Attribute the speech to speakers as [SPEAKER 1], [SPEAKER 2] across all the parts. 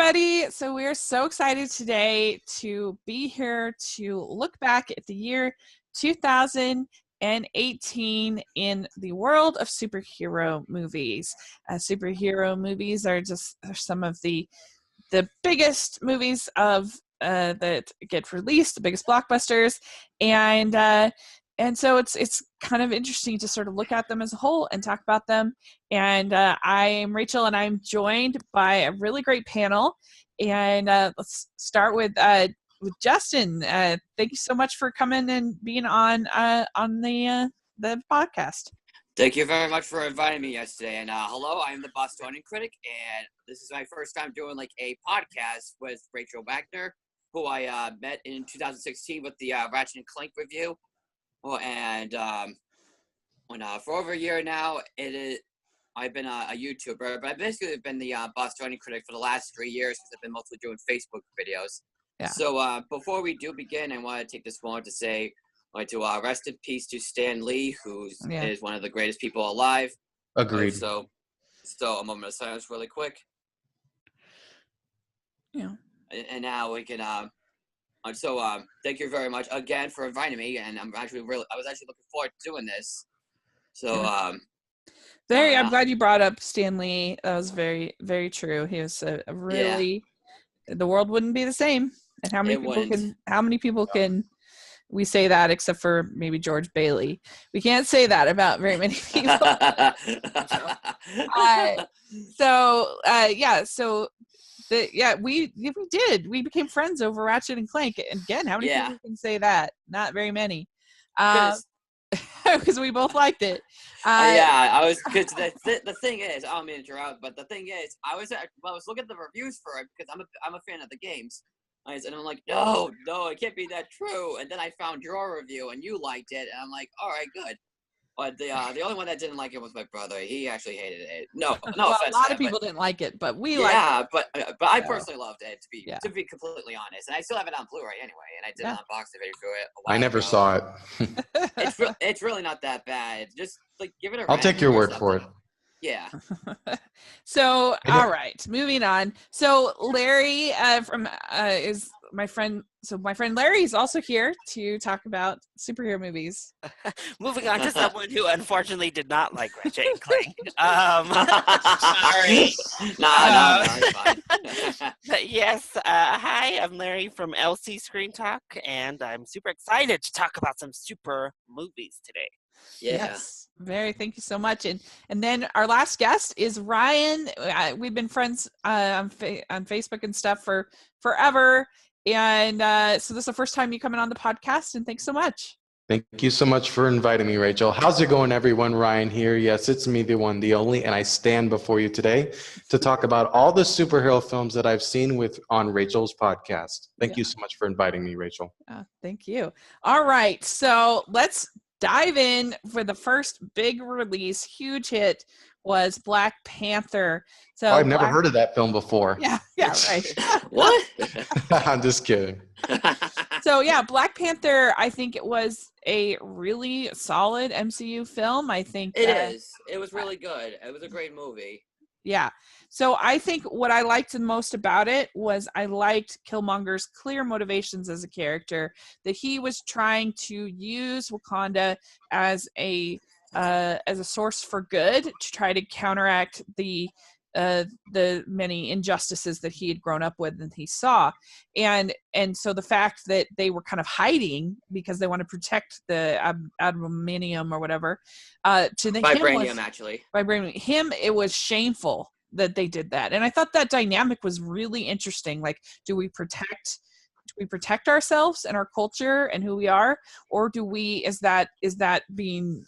[SPEAKER 1] everybody. So we are so excited today to be here to look back at the year 2018 in the world of superhero movies. Superhero movies are some of the biggest movies of that get released, the biggest blockbusters, and so it's kind of interesting to sort of look at them as a whole and talk about them. And I'm Rachel, and I'm joined by a really great panel. And let's start with Justin. Thank you so much for coming and being on the podcast.
[SPEAKER 2] Thank you very much for inviting me yesterday. And hello, I'm the Bostonian critic, and this is my first time doing like a podcast with Rachel Wagner, who I met in 2016 with the Ratchet and Clank review. And for over a year now, I've been a YouTuber, but I've basically been the Bostonian critic for the last 3 years because I've been mostly doing Facebook videos. Yeah. So before we do begin, I want to take this moment to say, I'd like to rest in peace to Stan Lee, who is one of the greatest people alive.
[SPEAKER 3] Agreed.
[SPEAKER 2] So a moment of silence really quick.
[SPEAKER 1] Yeah.
[SPEAKER 2] And now we can... thank you very much again for inviting me, and I was actually looking forward to doing this. So,
[SPEAKER 1] I'm glad you brought up Stan Lee. That was very, very true. He was a really, the world wouldn't be the same. And how many people can we say that except for maybe George Bailey? We can't say that about very many people. We became friends over Ratchet and Clank. And again, how many people can say that? Not very many. Because we both liked it.
[SPEAKER 2] Because the thing is, I don't mean to interrupt, but the thing is, I was looking at the reviews for it because I'm a fan of the games. And I'm like, no, it can't be that true. And then I found your review, and you liked it, and I'm like, all right, good. But the only one that didn't like it was my brother. He actually hated it. No offense.
[SPEAKER 1] A lot of people didn't like it, but we liked it.
[SPEAKER 2] But I personally loved it, to be completely honest. And I still have it on Blu-ray anyway, and I did an unboxing video for it.
[SPEAKER 3] I never saw it.
[SPEAKER 2] It's really not that bad. Just like give it a.
[SPEAKER 3] I'll take your word for it.
[SPEAKER 2] Yeah.
[SPEAKER 1] So, all right, moving on. So Larry is my friend. So my friend Larry is also here to talk about superhero movies.
[SPEAKER 4] Moving on to someone who unfortunately did not like Ratchet and Clank. Sorry.
[SPEAKER 2] No, it's fine.
[SPEAKER 4] Yes. Hi, I'm Larry from LC Screen Talk, and I'm super excited to talk about some super movies today.
[SPEAKER 1] Yes, thank you so much. And then our last guest is Ryan. We've been friends on Facebook and stuff for forever. And so this is the first time you coming on the podcast, and thanks so much.
[SPEAKER 3] Thank you so much for inviting me, Rachel. How's it going, everyone? Ryan here. Yes, it's me, the one, the only, and I stand before you today to talk about all the superhero films that I've seen on Rachel's podcast. Thank you so much for inviting me, Rachel.
[SPEAKER 1] Thank you. All right, so let's dive in for the first big release, huge hit was Black Panther. So
[SPEAKER 3] I've never heard of that film before.
[SPEAKER 1] Yeah, right.
[SPEAKER 2] What?
[SPEAKER 3] I'm just kidding.
[SPEAKER 1] So Black Panther, I think it was a really solid MCU film. I think
[SPEAKER 2] it is. It was really good. It was a great movie.
[SPEAKER 1] Yeah. So I think what I liked the most about it was I liked Killmonger's clear motivations as a character, that he was trying to use Wakanda as a source for good to try to counteract the many injustices that he had grown up with and he saw. And so the fact that they were kind of hiding because they want to protect the adamantium or whatever, vibranium, it was shameful that they did that. And I thought that dynamic was really interesting. Like, do we protect ourselves and our culture and who we are, or is that being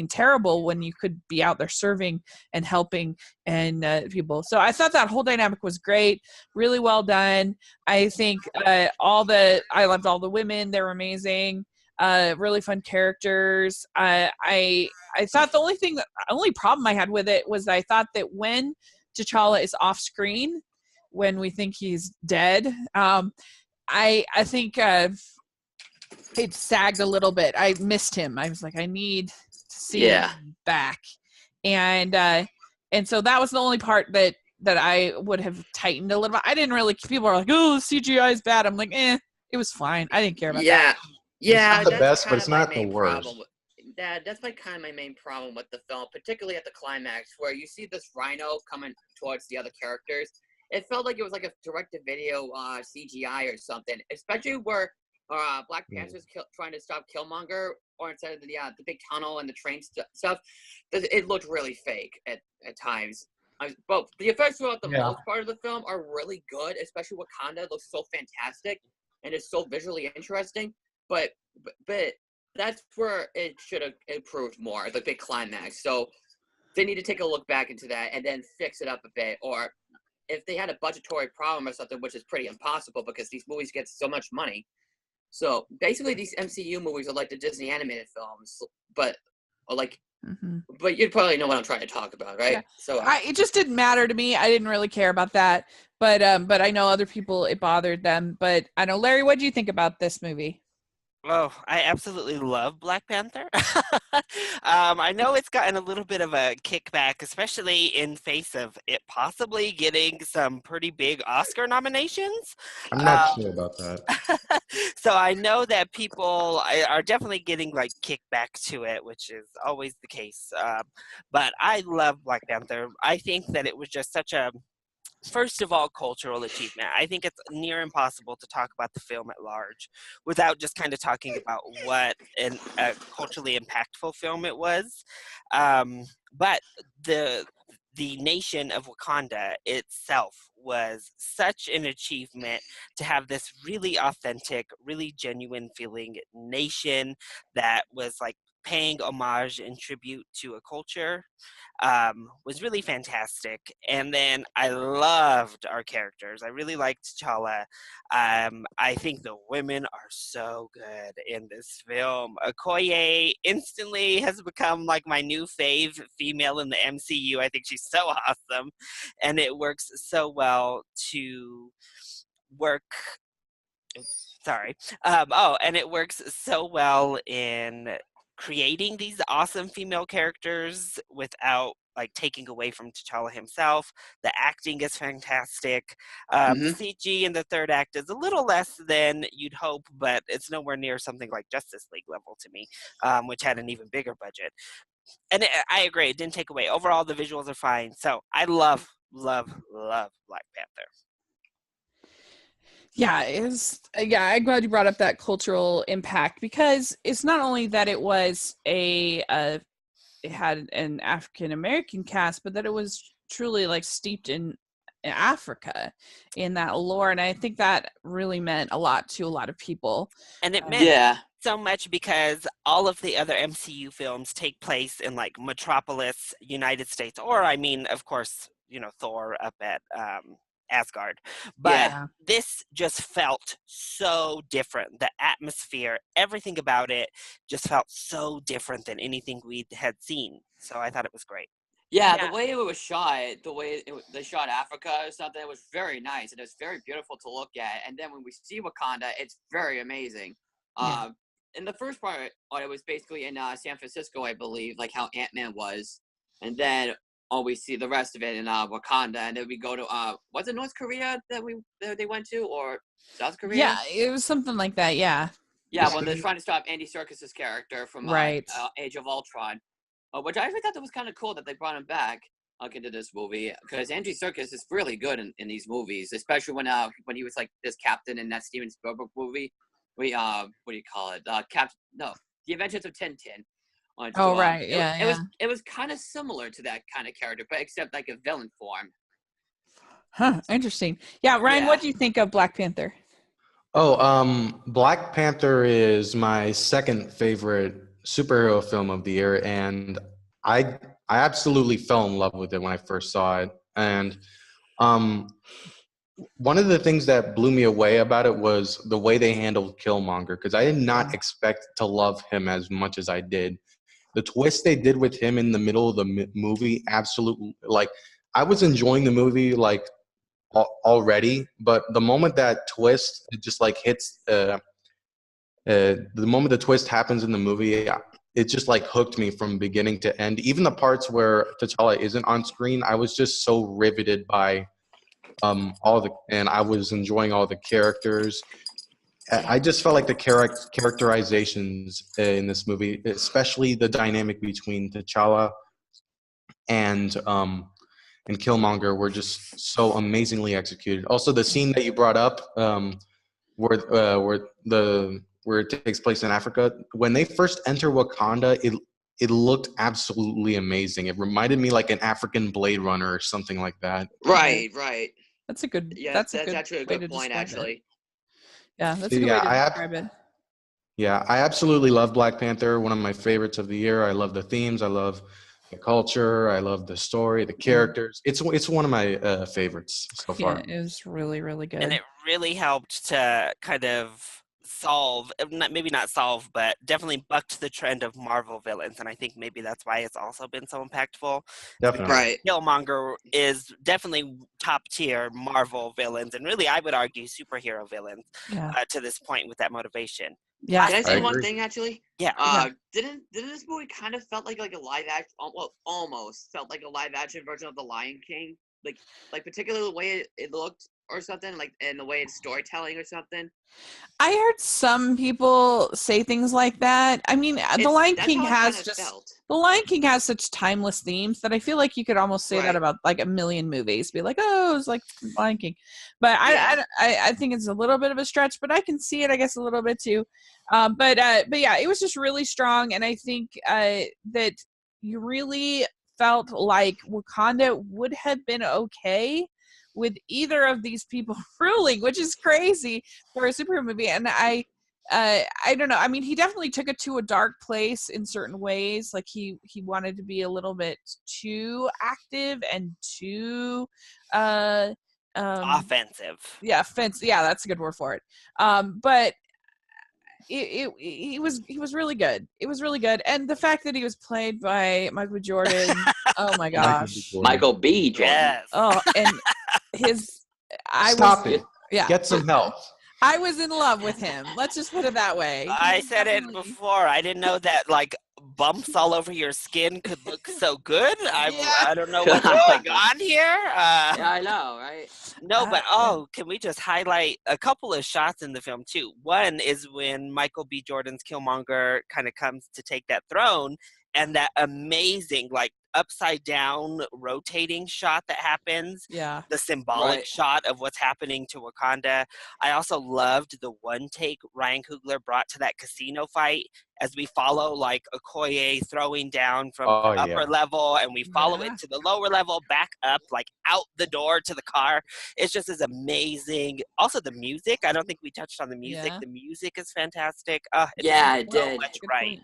[SPEAKER 1] terrible when you could be out there serving and helping and people? So I thought that whole dynamic was great, really well done. I think I loved all the women; they were amazing. Really fun characters. I thought the only problem I had with it was I thought that when T'Challa is off screen, when we think he's dead, I think it sagged a little bit. I missed him. I was like, I need to see him back, and so that was the only part that that I would have tightened a little bit. I didn't really. People are like, "Oh, CGI is bad." I'm like, it was fine. I didn't care about that.
[SPEAKER 2] Yeah,
[SPEAKER 3] not the
[SPEAKER 2] that's
[SPEAKER 3] best, but
[SPEAKER 2] kind
[SPEAKER 3] it's
[SPEAKER 2] of my
[SPEAKER 3] not the
[SPEAKER 2] main
[SPEAKER 3] worst.
[SPEAKER 2] problem. That's my kind of my main problem with the film, particularly at the climax, where you see this rhino coming towards the other characters. It felt like it was like a direct-to-video CGI or something, especially where Black Panther's trying to stop Killmonger, or instead of the big tunnel and the train stuff. It looked really fake at times. But the effects throughout the most part of the film are really good, especially Wakanda looks so fantastic and is so visually interesting. But that's where it should have improved more, the big climax. So they need to take a look back into that and then fix it up a bit. Or if they had a budgetary problem or something, which is pretty impossible because these movies get so much money. So basically, these MCU movies are like the Disney animated films, but but you'd probably know what I'm trying to talk about, right?
[SPEAKER 1] Yeah.
[SPEAKER 2] So
[SPEAKER 1] it just didn't matter to me. I didn't really care about that. But I know other people it bothered them. But I know, Larry, what do you think about this movie?
[SPEAKER 4] Oh, I absolutely love Black Panther. I know it's gotten a little bit of a kickback, especially in face of it possibly getting some pretty big Oscar nominations.
[SPEAKER 3] I'm not sure about that.
[SPEAKER 4] So I know that people are definitely getting like kickback to it, which is always the case. But I love Black Panther. I think that it was just such a first of all, cultural achievement. I think it's near impossible to talk about the film at large without just kind of talking about what a culturally impactful film it was. But the nation of Wakanda itself was such an achievement to have this really authentic, really genuine feeling nation that was like paying homage and tribute to a culture. Was really fantastic. And then I loved our characters. I really liked T'Challa. I think the women are so good in this film. Okoye instantly has become like my new fave female in the MCU. I think she's so awesome. And it works so well to work sorry. And it works so well in creating these awesome female characters without like taking away from T'Challa himself. The acting is fantastic. The CG in the third act is a little less than you'd hope, but it's nowhere near something like Justice League level to me, which had an even bigger budget. And I agree, it didn't take away. Overall, the visuals are fine. So I love Black Panther.
[SPEAKER 1] Yeah, I'm glad you brought up that cultural impact, because it's not only that it was it had an African American cast, but that it was truly like steeped in Africa, in that lore, and I think that really meant a lot to a lot of people.
[SPEAKER 4] And it meant so much because all of the other MCU films take place in like Metropolis, United States, or I mean, of course, Thor up at Asgard. But this just felt so different. The atmosphere, everything about it just felt so different than anything we had seen. So I thought it was great.
[SPEAKER 2] Yeah, the way it was shot, they shot Africa or something, it was very nice. And it was very beautiful to look at. And then when we see Wakanda, it's very amazing. In the first part, it was basically in San Francisco, I believe, like how Ant-Man was. And then we see the rest of it in Wakanda, and then we go to was it North Korea that they went to, or South Korea?
[SPEAKER 1] Yeah, it was something like that. Yeah,
[SPEAKER 2] when they're trying to stop Andy Serkis's character from Age of Ultron, which I actually thought that was kind of cool that they brought him back into this movie, because Andy Serkis is really good in these movies, especially when he was like this captain in that Steven Spielberg movie. What do you call it? The Adventures of Tintin. It was kind of similar to that kind of character, but except like a villain form.
[SPEAKER 1] Huh, interesting. Yeah, Ryan, what do you think of Black Panther?
[SPEAKER 3] Black Panther is my second favorite superhero film of the year, and I absolutely fell in love with it when I first saw it. And one of the things that blew me away about it was the way they handled Killmonger, because I did not expect to love him as much as I did. The twist they did with him in the middle of the movie, absolutely, like, I was enjoying the movie like already, but the moment that twist, it just like hits the moment the twist happens in the movie, it just like hooked me from beginning to end. Even the parts where T'Challa isn't on screen, I was just so riveted by and I was enjoying all the characters. I just felt like the characterizations in this movie, especially the dynamic between T'Challa and Killmonger, were just so amazingly executed. Also, the scene that you brought up, where it takes place in Africa, when they first enter Wakanda, it looked absolutely amazing. It reminded me like an African Blade Runner or something like that.
[SPEAKER 2] Right.
[SPEAKER 1] That's a good.
[SPEAKER 2] Yeah,
[SPEAKER 1] that's
[SPEAKER 2] actually a
[SPEAKER 1] way
[SPEAKER 2] good
[SPEAKER 1] to
[SPEAKER 2] point.
[SPEAKER 1] describe
[SPEAKER 2] Actually,
[SPEAKER 1] it. Yeah, that's a good way to describe it.
[SPEAKER 3] Yeah, I absolutely love Black Panther. One of my favorites of the year. I love the themes. I love the culture. I love the story, the characters. It's one of my favorites so far.
[SPEAKER 1] Yeah, it was really, really good.
[SPEAKER 4] And it really helped to kind of solve, maybe not solve, but definitely bucked the trend of Marvel villains. And I think maybe that's why it's also been so impactful.
[SPEAKER 3] Definitely.
[SPEAKER 2] right.
[SPEAKER 4] Killmonger is definitely top tier Marvel villains, and really I would argue superhero villains to this point with that motivation.
[SPEAKER 1] Yeah.
[SPEAKER 2] Can I say one thing actually?
[SPEAKER 4] Yeah.
[SPEAKER 2] Didn't this movie kind of felt like a live action? Well, almost felt like a live action version of The Lion King. Like particularly the way it looked or something, like and the way it's storytelling or something.
[SPEAKER 1] I heard some people say things like that. I mean, The Lion King has such timeless themes that I feel like you could almost say that about like a million movies. Be like, oh, it's like Lion King, but I think it's a little bit of a stretch, but I can see it, I guess, a little bit too. But yeah, it was just really strong, and I think that you really felt like Wakanda would have been okay with either of these people ruling, which is crazy for a superhero movie. And I don't know. I mean, he definitely took it to a dark place in certain ways. Like he wanted to be a little bit too active and too
[SPEAKER 4] offensive.
[SPEAKER 1] Yeah, offensive. Yeah, that's a good word for it. But he was really good. It was really good, and the fact that he was played by Michael Jordan. Oh my gosh,
[SPEAKER 2] Michael B. Jordan.
[SPEAKER 4] Yes.
[SPEAKER 1] Oh, and
[SPEAKER 3] Stop it.
[SPEAKER 1] Yeah,
[SPEAKER 3] get some help.
[SPEAKER 1] I was in love with him. Let's just put it that way.
[SPEAKER 4] I said it before. I didn't know that like bumps all over your skin could look so good. I don't know what's going on here.
[SPEAKER 2] Yeah, I know, right?
[SPEAKER 4] No, but can we just highlight a couple of shots in the film too? One is when Michael B. Jordan's Killmonger kind of comes to take that throne, and that amazing like upside down rotating shot that happens.
[SPEAKER 1] Yeah.
[SPEAKER 4] The symbolic shot of what's happening to Wakanda. I also loved the one take Ryan Coogler brought to that casino fight as we follow like Okoye throwing down from the upper level, and we follow it to the lower level, back up, like out the door to the car. It's just as amazing. Also the music, I don't think we touched on the music.
[SPEAKER 1] Yeah.
[SPEAKER 4] The music is fantastic.
[SPEAKER 2] It did.
[SPEAKER 4] Much right.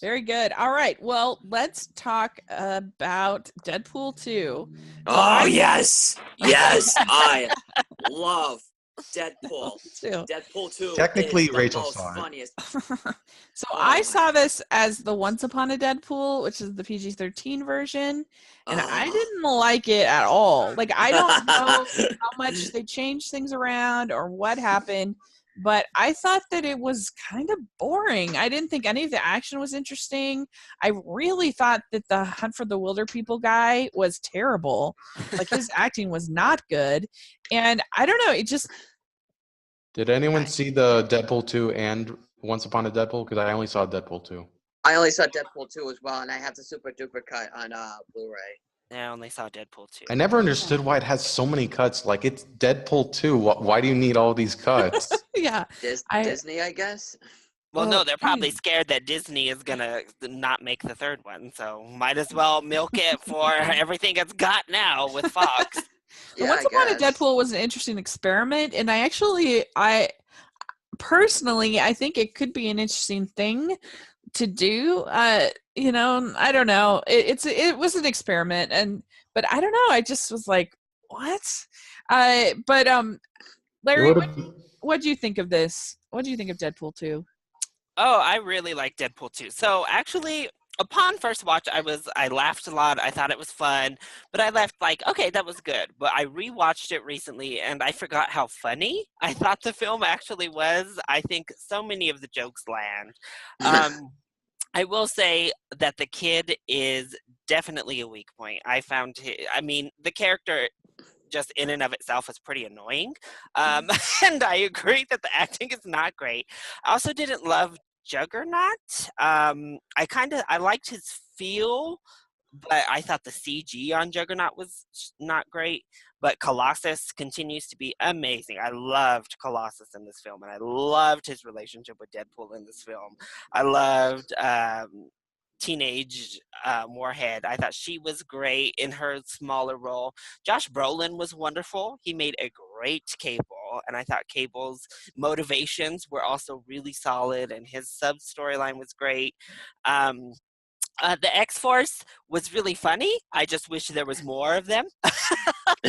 [SPEAKER 1] Very good. All right. Well, let's talk about Deadpool 2.
[SPEAKER 2] Oh, yes. Yes. I love Deadpool. Deadpool 2.
[SPEAKER 3] Technically, Rachel saw
[SPEAKER 2] funniest.
[SPEAKER 1] So I saw this as the Once Upon a Deadpool, which is the PG-13 version, and I didn't like it at all. Like, I don't know how much they changed things around or what happened, but I thought that it was kind of boring. I didn't think any of the action was interesting. I really thought that the Hunt for the Wilder People guy was terrible. Like, his acting was not good. And I don't know, it just...
[SPEAKER 3] Did anyone see the Deadpool 2 and Once Upon a Deadpool? Because I only saw Deadpool 2.
[SPEAKER 2] I only saw Deadpool 2 as well, and I have the super duper cut on Blu-ray.
[SPEAKER 4] I only saw Deadpool 2.
[SPEAKER 3] I never understood why it has so many cuts. Like, it's Deadpool 2. Why do you need all these cuts?
[SPEAKER 1] Yeah.
[SPEAKER 2] Disney, I guess.
[SPEAKER 4] Well, no, they're probably scared that Disney is going to not make the third one. So might as well milk it for everything it's got now with Fox.
[SPEAKER 1] Once Upon a Deadpool was an interesting experiment. And I personally, I think it could be an interesting thing to do. You know, I don't know. It was an experiment, but I don't know. I just was like, what? But Larry, what do you think of this? What do you think of Deadpool 2?
[SPEAKER 4] Oh, I really like Deadpool 2. So actually, upon first watch, I laughed a lot. I thought it was fun, but I left like, okay, that was good. But I rewatched it recently, and I forgot how funny I thought the film actually was. I think so many of the jokes land. I will say that the kid is definitely a weak point. The character just in and of itself is pretty annoying. And I agree that the acting is not great. I also didn't love Juggernaut. I liked his feel, but I thought the CG on Juggernaut was not great. But Colossus continues to be amazing. I loved Colossus in this film, and I loved his relationship with Deadpool in this film. I loved teenage Warhead. I thought she was great in her smaller role. Josh Brolin was wonderful. He made a great Cable, and I thought Cable's motivations were also really solid, and his sub storyline was great. The X-Force was really funny. I just wish there was more of them.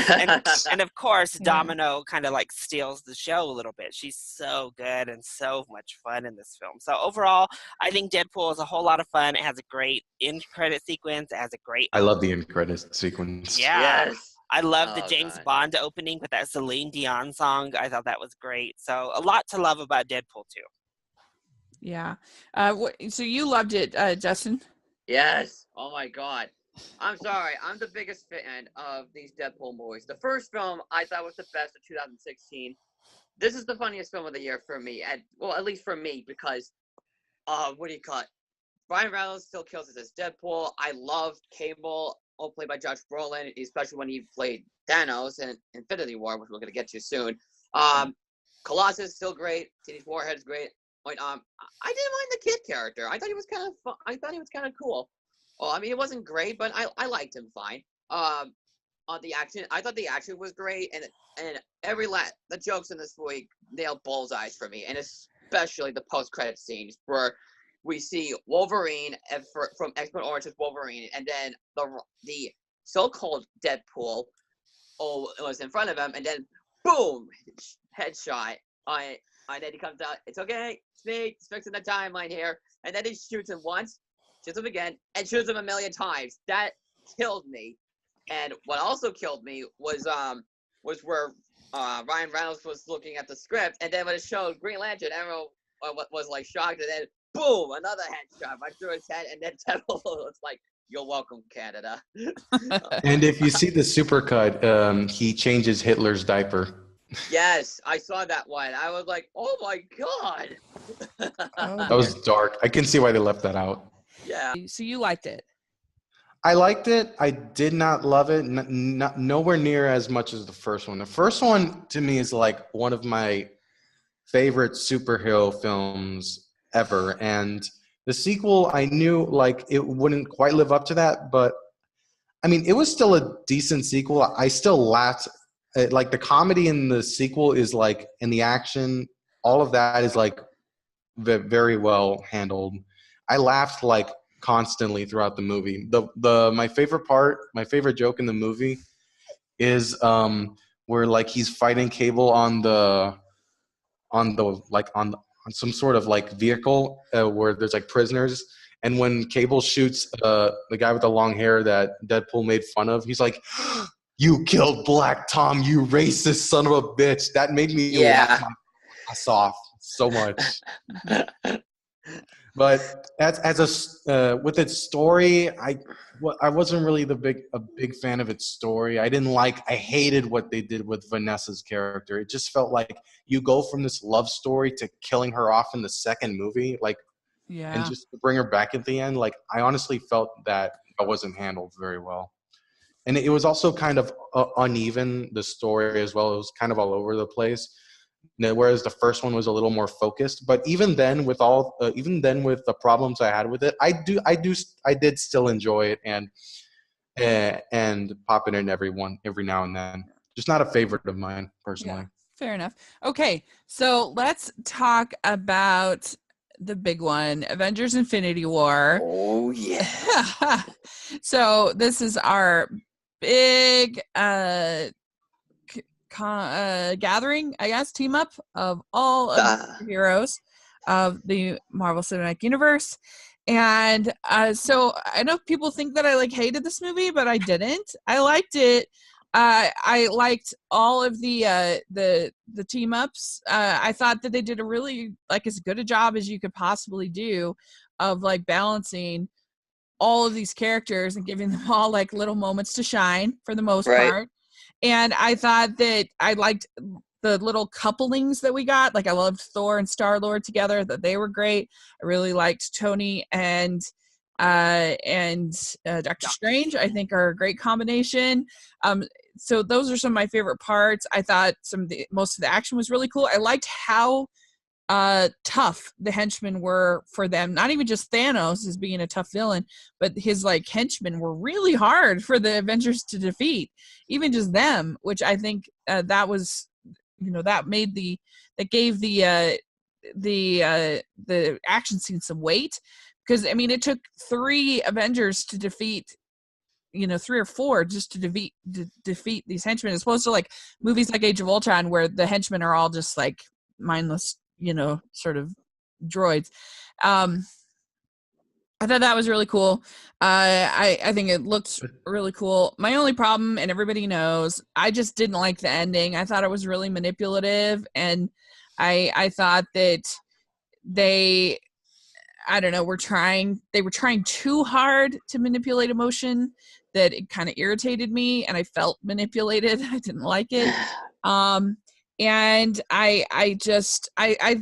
[SPEAKER 4] and of course, Domino kind of like steals the show a little bit. She's so good and so much fun in this film. So overall, I think Deadpool is a whole lot of fun. It has a great end credit sequence. It has a great.
[SPEAKER 3] I love the end credit sequence.
[SPEAKER 4] Yeah.
[SPEAKER 2] Yes.
[SPEAKER 4] I love the
[SPEAKER 2] Oh,
[SPEAKER 4] James
[SPEAKER 2] God.
[SPEAKER 4] Bond opening with that Celine Dion song. I thought that was great. So a lot to love about Deadpool too.
[SPEAKER 1] Yeah. So you loved it, Justin?
[SPEAKER 2] Yes. Oh my God. I'm sorry. I'm the biggest fan of these Deadpool movies. The first film I thought was the best of 2016. This is the funniest film of the year for me, at least for me, because what do you call it? Ryan Reynolds still kills us as Deadpool. I love Cable, all played by Josh Brolin, especially when he played Thanos in Infinity War, which we're gonna get to soon. Colossus still great. Teenage Warhead is great. I didn't mind the kid character. I thought he was kind of fun. I thought he was kind of cool. Well, I mean, it wasn't great, but I liked him fine. On the action, I thought the action was great, and the jokes in this movie nailed bullseyes for me, and especially the post-credit scenes where we see Wolverine from X-Men Origins Wolverine, and then the so-called Deadpool was in front of him, and then boom, headshot. And then he comes out, it's okay, it's me, it's fixing the timeline here. And then he shoots him once, shoots him again, and shoots him a million times. That killed me. And what also killed me was where Ryan Reynolds was looking at the script, and then when it showed Green Lantern, everyone was like shocked, and then boom, another headshot right through his head, and then Deadpool was like, "You're welcome, Canada."
[SPEAKER 3] And if you see the supercut, he changes Hitler's diaper.
[SPEAKER 2] Yes, I saw that one. I was like, "Oh my God!"
[SPEAKER 3] That was dark. I can see why they left that out.
[SPEAKER 2] Yeah.
[SPEAKER 1] So you liked it?
[SPEAKER 3] I liked it. I did not love it. Nowhere near as much as the first one. The first one to me is like one of my favorite superhero films ever. And the sequel, I knew like it wouldn't quite live up to that, but I mean, it was still a decent sequel. I still laughed. Like the comedy in the sequel is like, and the action, all of that is like very well handled. I laughed like constantly throughout the movie. My favorite joke in the movie is where like he's fighting Cable on some sort of like vehicle where there's like prisoners, and when Cable shoots the guy with the long hair that Deadpool made fun of, he's like, "You killed Black Tom, you racist son of a bitch." That made me laugh my ass off so much. But with its story, I wasn't really a big fan of its story. I hated what they did with Vanessa's character. It just felt like you go from this love story to killing her off in the second movie, and just to bring her back at the end. Like, I honestly felt that wasn't handled very well. And it was also kind of uneven, the story as well. It was kind of all over the place. Whereas the first one was a little more focused. But even then, with the problems I had with it, I did still enjoy it and pop it in every now and then. Just not a favorite of mine personally.
[SPEAKER 1] Yeah, fair enough. Okay, so let's talk about the big one, Avengers: Infinity War.
[SPEAKER 2] Oh yeah.
[SPEAKER 1] So this is our big gathering, I guess, team up of all of the heroes of the Marvel Cinematic Universe. And so I know people think that I hated this movie, but I didn't. I liked it. I liked all of the team ups. I thought that they did a really as good a job as you could possibly do of like balancing all of these characters and giving them all like little moments to shine for the most
[SPEAKER 2] Right.
[SPEAKER 1] part. And I thought that I liked the little couplings that we got. Like I loved Thor and Star-Lord together, that they were great. I really liked Tony and Doctor Strange, I think, are a great combination. So those are some of my favorite parts. I thought most of the action was really cool. I liked how tough the henchmen were for them. Not even just Thanos as being a tough villain, but his like henchmen were really hard for the Avengers to defeat. Even just them, which I think that was, that gave the action scene some weight, because I mean it took 3 Avengers to defeat, 3 or 4 just to defeat these henchmen, as opposed to like movies like Age of Ultron where the henchmen are all just like mindless, sort of droids. I thought that was really cool. I think it looked really cool. My only problem, and everybody knows, I just didn't like the ending. I thought it was really manipulative, and I thought that they were trying too hard to manipulate emotion, that it kind of irritated me, and I felt manipulated. I didn't like it. And I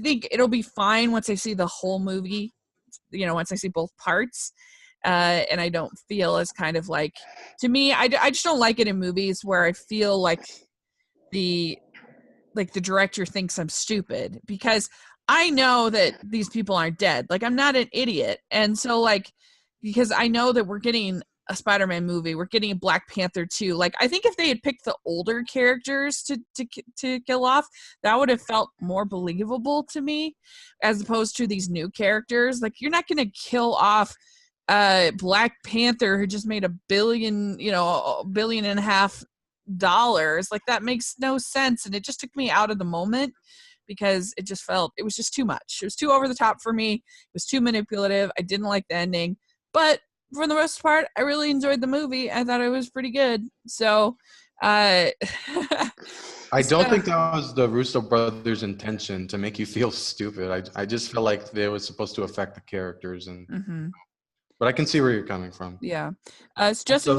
[SPEAKER 1] think it'll be fine once I see the whole movie, once I see both parts. And I don't feel as kind of like, to me, I just don't like it in movies where I feel like the director thinks I'm stupid, because I know that these people aren't dead. Like, I'm not an idiot. And so like, because I know that we're getting a Spider-Man movie, we're getting a Black Panther 2. Like, I think if they had picked the older characters to kill off, that would have felt more believable to me, as opposed to these new characters. Like, you're not going to kill off Black Panther, who just made $1 billion, $1.5 billion. Like, that makes no sense. And it just took me out of the moment, because it was just too much. It was too over the top for me. It was too manipulative. I didn't like the ending, but for the most part, I really enjoyed the movie. I thought it was pretty good. So,
[SPEAKER 3] I don't think that was the Russo brothers' intention, to make you feel stupid. I just feel like they were supposed to affect the characters, and but I can see where you're coming from.
[SPEAKER 1] Yeah. So Justin,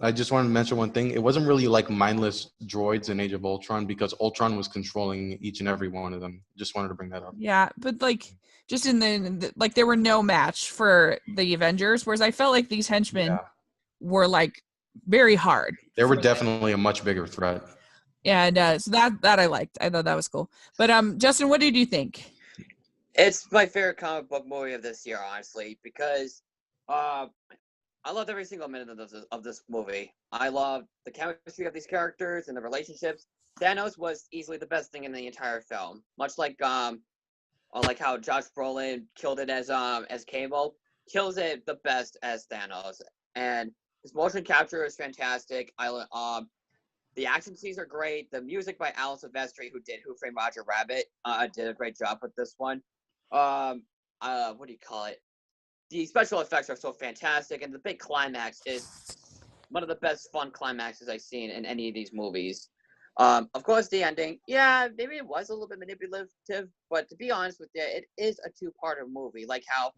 [SPEAKER 3] I just wanted to mention one thing. It wasn't really like mindless droids in Age of Ultron, because Ultron was controlling each and every one of them. Just wanted to bring that up.
[SPEAKER 1] Yeah, but like, just in the like, there were no match for the Avengers, whereas I felt like these henchmen were like very hard.
[SPEAKER 3] They were definitely a much bigger threat.
[SPEAKER 1] And so that I liked. I thought that was cool. But Justin, what did you think?
[SPEAKER 2] It's my favorite comic book movie of this year, honestly, because I loved every single minute of this movie. I loved the chemistry of these characters and the relationships. Thanos was easily the best thing in the entire film, much like how Josh Brolin killed it as Cable, kills it the best as Thanos, and his motion capture is fantastic. The action scenes are great. The music by Alan Silvestri, who did Who Framed Roger Rabbit, did a great job with this one. What do you call it? The special effects are so fantastic, and the big climax is one of the best fun climaxes I've seen in any of these movies. Of course, the ending, maybe it was a little bit manipulative, but to be honest with you, it is a 2-parter movie, like how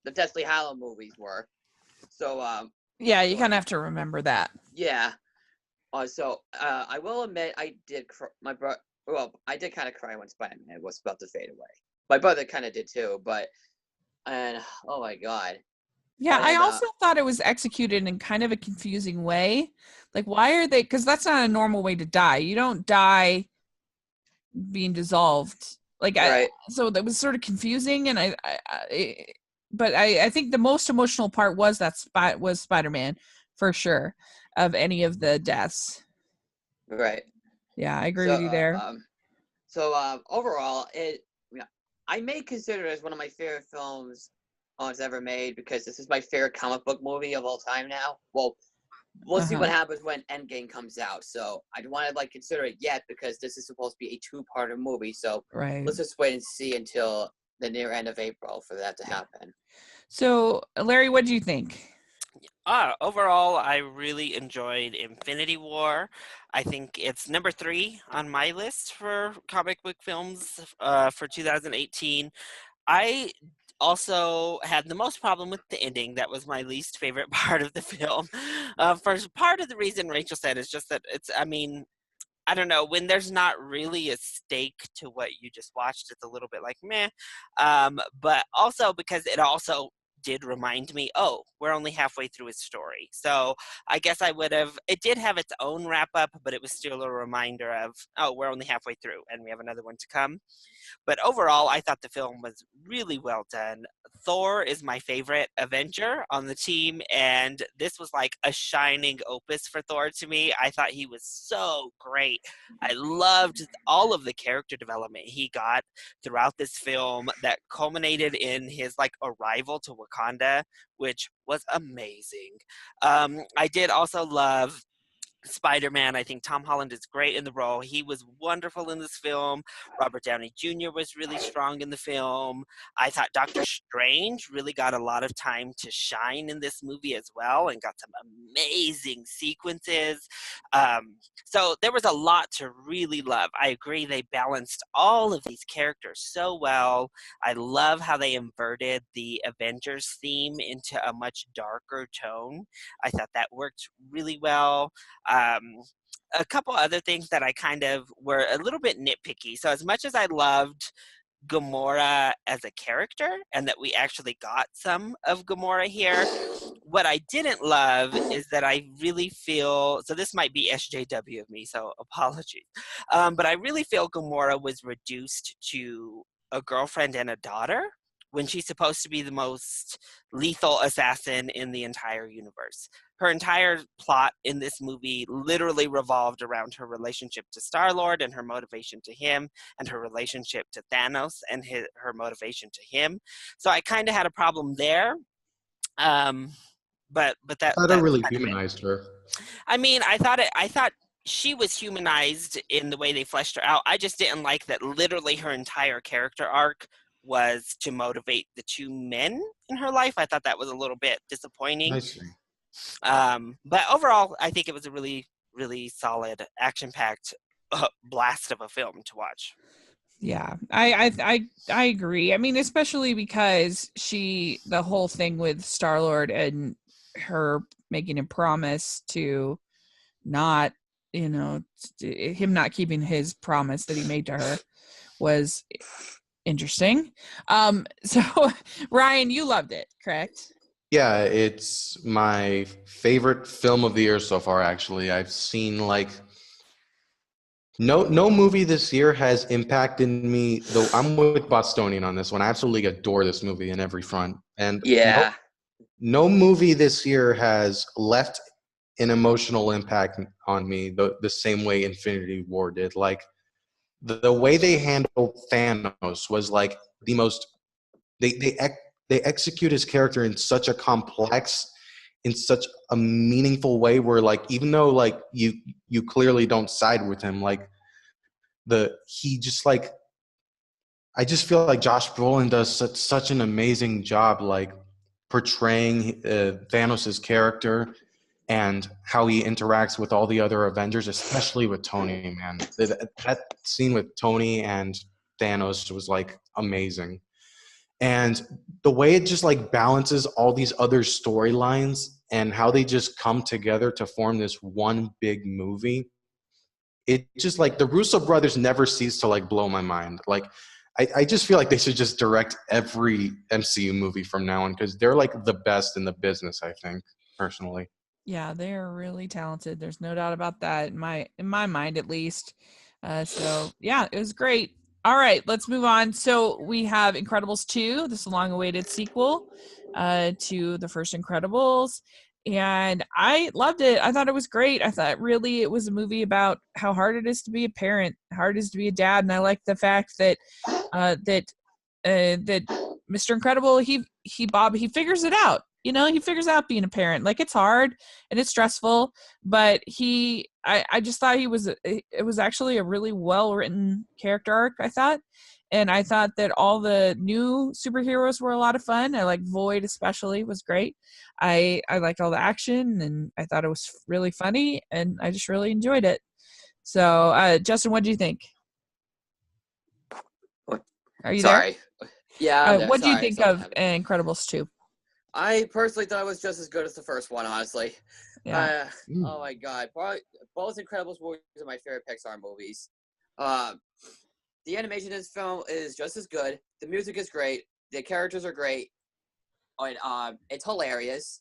[SPEAKER 2] the Deathly Hallows movies were. So,
[SPEAKER 1] yeah, you kind of have to remember that.
[SPEAKER 2] Yeah. I will admit, I did I did kind of cry when Spider-Man was about to fade away. My brother kind of did too, oh my God.
[SPEAKER 1] Yeah, I also thought it was executed in kind of a confusing way. Like, why are they? Because that's not a normal way to die. You don't die being dissolved. Like,
[SPEAKER 2] right.
[SPEAKER 1] So that was sort of confusing, and but I think the most emotional part was was Spider-Man, for sure, of any of the deaths.
[SPEAKER 2] Right.
[SPEAKER 1] Yeah, I agree with you there.
[SPEAKER 2] Overall, I may consider it as one of my favorite films it's ever made, because this is my favorite comic book movie of all time now. Well, we'll see what happens when Endgame comes out. So I don't want to consider it yet, because this is supposed to be a 2-parter movie. So let's just wait and see until the near end of April for that to happen.
[SPEAKER 1] So Larry, what do you think?
[SPEAKER 4] Overall, I really enjoyed Infinity War. I think it's number 3 on my list for comic book films for 2018. I also had the most problem with the ending. That was my least favorite part of the film. For part of the reason Rachel said is just that I mean, I don't know, when there's not really a stake to what you just watched, it's a little bit like meh. But also because it also did remind me, oh, we're only halfway through his story. So I guess it did have its own wrap up, but it was still a reminder of, oh, we're only halfway through and we have another one to come. But overall, I thought the film was really well done. Thor is my favorite Avenger on the team, and this was like a shining opus for Thor to me. I thought he was so great. I loved all of the character development he got throughout this film that culminated in his like arrival to Wakanda, which was amazing. I did also love Spider-Man. I think Tom Holland is great in the role. He was wonderful in this film. Robert Downey Jr. was really strong in the film. I thought Doctor Strange really got a lot of time to shine in this movie as well and got some amazing sequences. So there was a lot to really love. I agree they balanced all of these characters so well. I love how they inverted the Avengers theme into a much darker tone. I thought that worked really well. A couple other things that I kind of were a little bit nitpicky. So as much as I loved Gamora as a character and that we actually got some of Gamora here, what I didn't love is that I really feel, so this might be SJW of me, so apologies, but I really feel Gamora was reduced to a girlfriend and a daughter when she's supposed to be the most lethal assassin in the entire universe. Her entire plot in this movie literally revolved around her relationship to Star-Lord and her motivation to him, and her relationship to Thanos and her motivation to him. So I kind of had a problem there. But
[SPEAKER 3] I thought it
[SPEAKER 4] that's
[SPEAKER 3] really
[SPEAKER 4] kind of it.
[SPEAKER 3] humanized her.
[SPEAKER 4] I mean, I thought she was humanized in the way they fleshed her out. I just didn't like that literally her entire character arc was to motivate the two men in her life. I thought that was a little bit disappointing.
[SPEAKER 3] I see.
[SPEAKER 4] But overall, I think it was a really, really solid, action-packed blast of a film to watch.
[SPEAKER 1] Yeah, I agree. I mean, especially because the whole thing with Star-Lord and her making a promise to not, him not keeping his promise that he made to her was interesting. So Ryan, you loved it, correct?
[SPEAKER 3] Yeah, it's my favorite film of the year so far, actually. I've seen like no movie this year has impacted me, though I'm with Bostonian on this one. I absolutely adore this movie in every front. And
[SPEAKER 2] Yeah.
[SPEAKER 3] no movie this year has left an emotional impact on me the same way Infinity War did. Like the way they handled Thanos was like the most they execute his character in such a complex, in such a meaningful way where like even though like you clearly don't side with him, like he just like I just feel like Josh Brolin does such an amazing job like portraying Thanos's character and how he interacts with all the other Avengers, especially with Tony, man. That scene with Tony and Thanos was like amazing. And the way it just like balances all these other storylines and how they just come together to form this one big movie, it just like the Russo brothers never cease to like blow my mind. Like I just feel like they should just direct every MCU movie from now on because they're like the best in the business, I think, personally.
[SPEAKER 1] Yeah, they're really talented. There's no doubt about that in my mind, at least. So yeah, it was great. All right, let's move on. So we have Incredibles 2, this long-awaited sequel to the first Incredibles, and I loved it. I thought it was great. I thought really it was a movie about how hard it is to be a parent, how hard it is to be a dad, and I like the fact that that Mr. Incredible he figures it out. He figures out being a parent. Like it's hard and it's stressful, but I just thought it was actually a really well written character arc, I thought. And I thought that all the new superheroes were a lot of fun. I like Void especially was great. I liked all the action and I thought it was really funny and I just really enjoyed it. So Justin, what do you think?
[SPEAKER 2] What?
[SPEAKER 1] Are you
[SPEAKER 2] Sorry.
[SPEAKER 1] there?
[SPEAKER 2] Yeah, I'm there.
[SPEAKER 1] What do you
[SPEAKER 2] Sorry,
[SPEAKER 1] think
[SPEAKER 2] something
[SPEAKER 1] of
[SPEAKER 2] happened.
[SPEAKER 1] Incredibles 2?
[SPEAKER 2] I personally thought it was just as good as the first one, honestly.
[SPEAKER 1] Yeah.
[SPEAKER 2] Oh my god, probably both Incredibles movies are my favorite Pixar movies. Uh, the animation in this film is just as good. The music is great. The characters are great. And it's hilarious.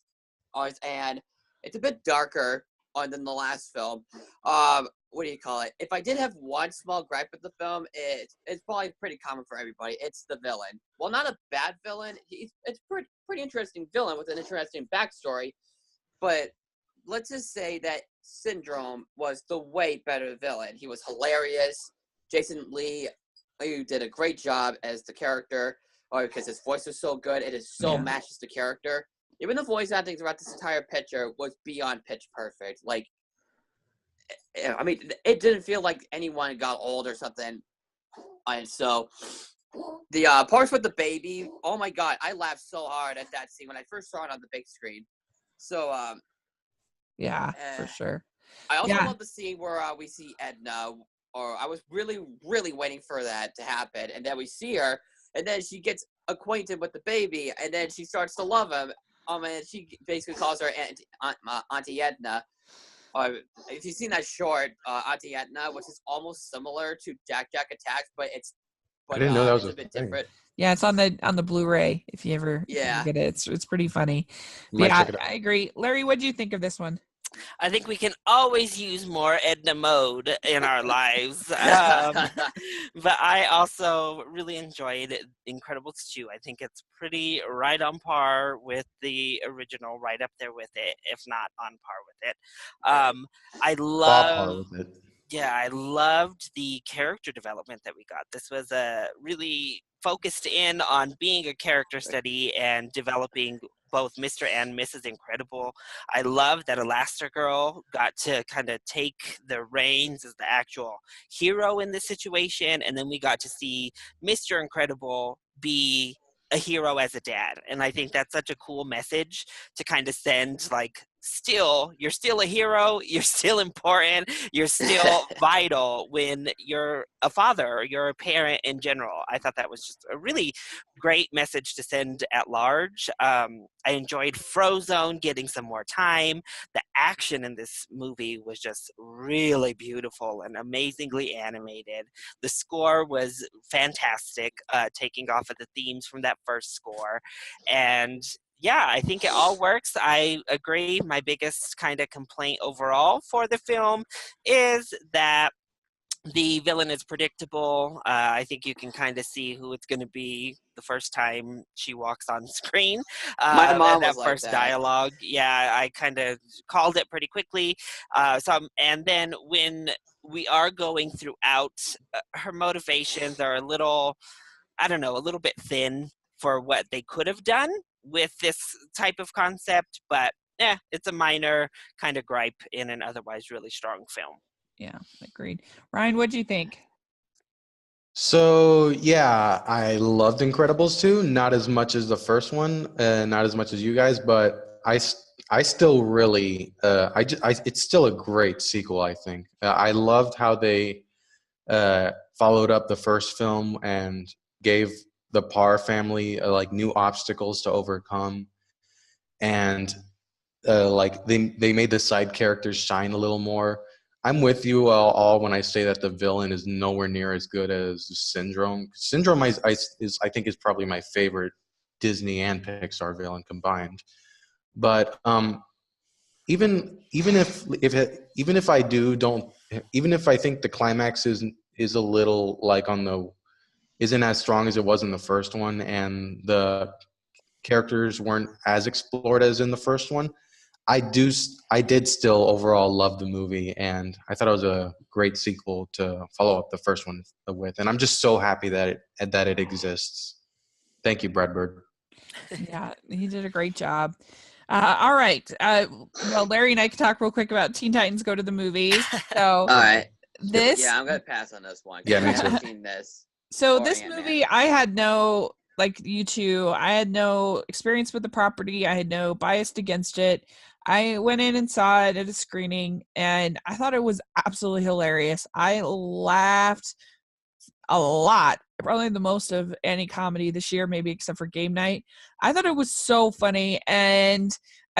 [SPEAKER 2] And it's a bit darker than the last film. What do you call it? If I did have one small gripe with the film, it's probably pretty common for everybody. It's the villain. Well, not a bad villain. It's pretty interesting villain with an interesting backstory. But let's just say that Syndrome was the way better villain. He was hilarious. Jason Lee, who did a great job as the character, because his voice was so good. It is so matches the character. Even the voice acting throughout this entire picture was beyond pitch perfect. Like, I mean, it didn't feel like anyone got old or something. And so, the parts with the baby, oh my god, I laughed so hard at that scene when I first saw it on the big screen. So,
[SPEAKER 1] Yeah, for sure.
[SPEAKER 2] I also love the scene where we see Edna, or I was really, really waiting for that to happen, and then we see her, and then she gets acquainted with the baby, and then she starts to love him. And she basically calls her Auntie Edna. If you've seen that short, Auntie Edna, which is almost similar to Jack Jack Attacks, but
[SPEAKER 3] I didn't know that was
[SPEAKER 2] it's a bit different.
[SPEAKER 1] Yeah, it's on the Blu-ray if you ever get it. It's pretty funny. Yeah, I agree. Larry, what do you think of this one?
[SPEAKER 4] I think we can always use more Edna mode in our lives. But I also really enjoyed Incredibles 2. I think it's pretty right on par with the original, right up there with it, if not on par with it. I loved the character development that we got. This was a really focused in on being a character study and developing both Mr. and Mrs. Incredible. I love that Elastigirl got to kind of take the reins as the actual hero in this situation, and then we got to see Mr. Incredible be a hero as a dad. And I think that's such a cool message to kind of send, like, you're still a hero, you're still important, you're still vital when you're a father or you're a parent in general. I thought that was just a really great message to send at large. I enjoyed Frozone getting some more time. The action in this movie was just really beautiful and amazingly animated. The score was fantastic, taking off of the themes from that first score. And yeah, I think it all works. I agree. My biggest kind of complaint overall for the film is that the villain is predictable. I think you can kind of see who it's going to be the first time she walks on screen.
[SPEAKER 2] My mom was
[SPEAKER 4] that first
[SPEAKER 2] like that.
[SPEAKER 4] dialogue. Yeah, I kind of called it pretty quickly. And then when we are going throughout, her motivations are a little bit thin for what they could have done with this type of concept, but it's a minor kind of gripe in an otherwise really strong film.
[SPEAKER 1] Yeah, agreed. Ryan, what do you think?
[SPEAKER 3] So yeah, I loved Incredibles 2, not as much as the first one, not as much as you guys, but I still really, it's still a great sequel, I think. I loved how they followed up the first film and gave the Parr family like new obstacles to overcome, and like they made the side characters shine a little more. I'm with you all when I say that the villain is nowhere near as good as Syndrome. Syndrome I think is probably my favorite Disney and Pixar villain combined. But even if I think the climax is a little like isn't as strong as it was in the first one, and the characters weren't as explored as in the first one, I did still overall love the movie, and I thought it was a great sequel to follow up the first one with. And I'm just so happy that it exists. Thank you, Brad Bird.
[SPEAKER 1] Yeah, he did a great job. All right. Well, Larry and I can talk real quick about Teen Titans Go to the Movies. So,
[SPEAKER 2] all right.
[SPEAKER 1] Yeah,
[SPEAKER 2] I'm gonna pass on this one.
[SPEAKER 3] Yeah, me
[SPEAKER 2] I
[SPEAKER 3] too.
[SPEAKER 2] haven't seen this.
[SPEAKER 1] So this movie, I had no, like you two, I had no experience with the property. I had no bias against it. I went in and saw it at a screening, and I thought it was absolutely hilarious. I laughed a lot probably the most of any comedy this year, maybe except for Game Night. I thought it was so funny, and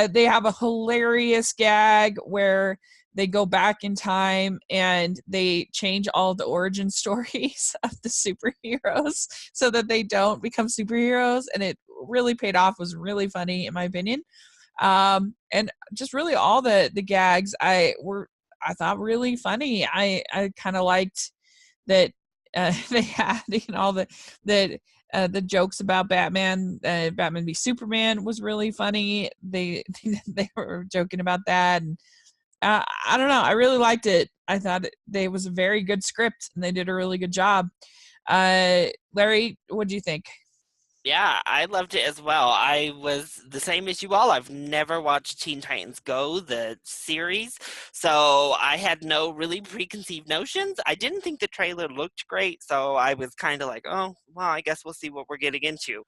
[SPEAKER 1] they have a hilarious gag where they go back in time and they change all the origin stories of the superheroes so that they don't become superheroes, and it really paid off. Was really funny in my opinion. And just really all the gags I thought really funny. I kind of liked that they had, all the jokes about Batman, Batman v Superman was really funny. They they were joking about that, and I don't know. I really liked it. I thought they was a very good script, and they did a really good job. Larry, what do you think?
[SPEAKER 4] Yeah, I loved it as well. I was the same as you all. I've never watched Teen Titans Go, the series, so I had no really preconceived notions. I didn't think the trailer looked great, so I was kind of like, oh, well, I guess we'll see what we're getting into.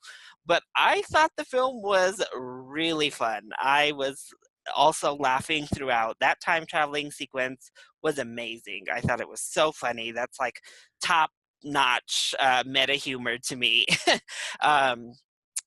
[SPEAKER 4] But I thought the film was really fun. I was also laughing throughout. That time traveling sequence was amazing. I thought it was so funny. That's like top notch meta humor to me. um,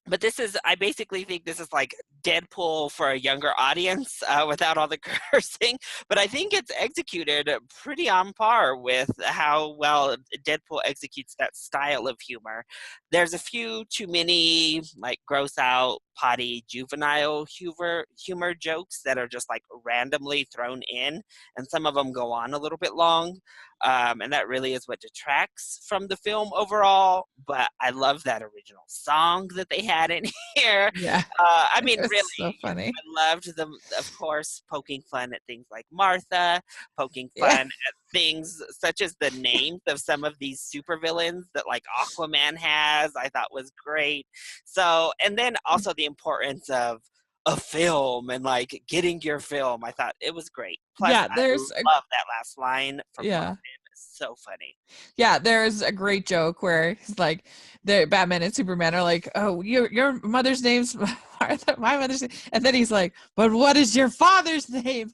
[SPEAKER 4] but I basically think this is like Deadpool for a younger audience without all the cursing. But I think it's executed pretty on par with how well Deadpool executes that style of humor. There's a few too many like gross out, potty, juvenile humor jokes that are just like randomly thrown in, and some of them go on a little bit long. And that really is what detracts from the film overall. But I love that original song that they had in here.
[SPEAKER 1] Yeah,
[SPEAKER 4] I mean, really,
[SPEAKER 1] so funny.
[SPEAKER 4] I loved them, of course, poking fun at things like Martha, poking fun at things such as the names of some of these supervillains that like Aquaman has, I thought was great. So, and then also the importance of a film and like getting your film. I thought it was great. Plus,
[SPEAKER 1] Yeah,
[SPEAKER 4] I love that last line from Batman. It's so funny.
[SPEAKER 1] Yeah, there's a great joke where he's like, the Batman and Superman are like, "Oh, your mother's name's Martha, my mother's name," and then he's like, "But what is your father's name?"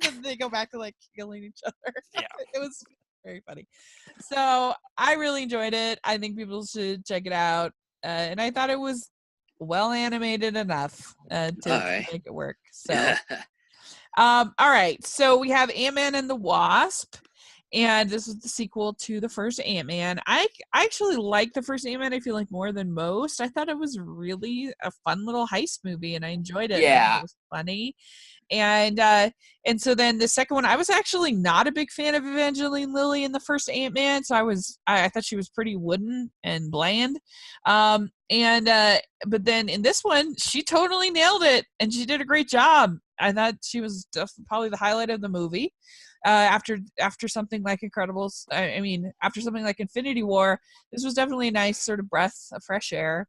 [SPEAKER 1] Then they go back to like killing each other.
[SPEAKER 4] Yeah,
[SPEAKER 1] it was very funny. So I really enjoyed it. I think people should check it out, and I thought it was well animated enough to make it work. So, all right. So we have Ant-Man and the Wasp. And this is the sequel to the first Ant-Man. I actually like the first Ant-Man, I feel like, more than most. I thought it was really a fun little heist movie, and I enjoyed it.
[SPEAKER 2] Yeah.
[SPEAKER 1] It was funny. And so then the second one, I was actually not a big fan of Evangeline Lilly in the first Ant-Man, so I thought she was pretty wooden and bland. But then in this one, she totally nailed it, and she did a great job. I thought she was probably the highlight of the movie. After something like Incredibles, after something like Infinity War, this was definitely a nice sort of breath of fresh air.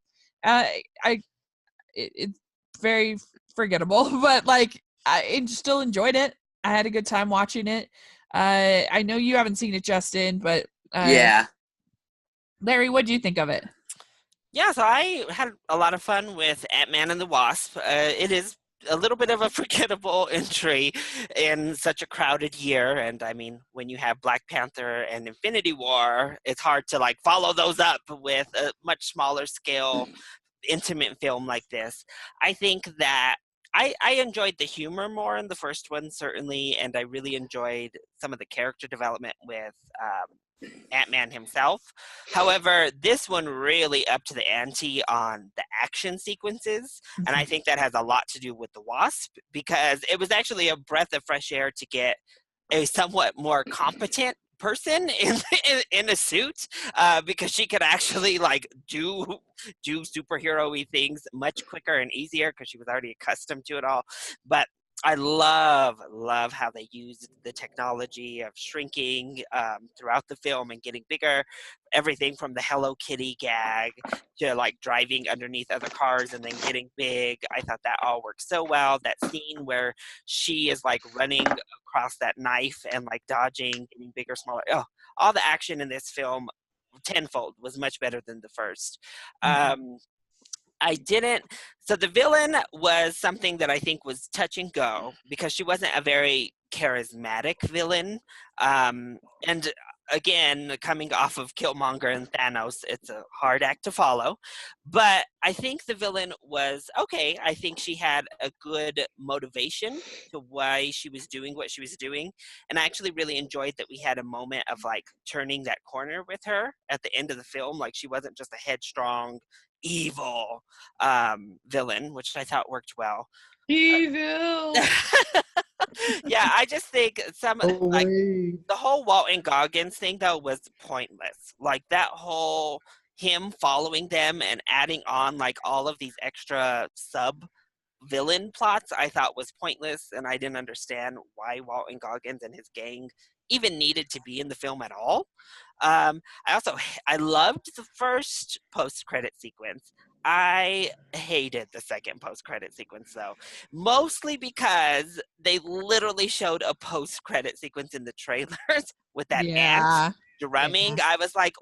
[SPEAKER 1] It's very forgettable, but like I still enjoyed it. I had a good time watching it. I know you haven't seen it, Justin, but
[SPEAKER 2] yeah.
[SPEAKER 1] Larry, what do you think of it?
[SPEAKER 4] Yeah, so I had a lot of fun with Ant-Man and the Wasp. It is a little bit of a forgettable entry in such a crowded year, and I mean, when you have Black Panther and Infinity War, it's hard to like follow those up with a much smaller scale intimate film like this. I think that I enjoyed the humor more in the first one, certainly, and I really enjoyed some of the character development with Ant-Man himself. However, this one really upped the ante on the action sequences, and I think that has a lot to do with the Wasp, because it was actually a breath of fresh air to get a somewhat more competent person in a suit, because she could actually like do superhero-y things much quicker and easier because she was already accustomed to it all. But I love how they use the technology of shrinking throughout the film and getting bigger. Everything from the Hello Kitty gag to like driving underneath other cars and then getting big. I thought that all worked so well. That scene where she is like running across that knife and like dodging, getting bigger, smaller. Oh, all the action in this film tenfold was much better than the first. So the villain was something that I think was touch and go because she wasn't a very charismatic villain. And again, coming off of Killmonger and Thanos, it's a hard act to follow. But I think the villain was okay. I think she had a good motivation to why she was doing what she was doing. And I actually really enjoyed that we had a moment of like turning that corner with her at the end of the film. Like she wasn't just a headstrong, evil villain, which I thought worked well.
[SPEAKER 1] Evil.
[SPEAKER 4] Yeah, I just think like
[SPEAKER 3] Away.
[SPEAKER 4] the whole Walton Goggins thing though was pointless. Like that whole him following them and adding on like all of these extra sub villain plots I thought was pointless, and I didn't understand why Walton Goggins and his gang even needed to be in the film at all. I loved the first post-credit sequence. I hated the second post-credit sequence though, mostly because they literally showed a post-credit sequence in the trailers with that ant drumming.
[SPEAKER 1] Yeah.
[SPEAKER 4] I was like,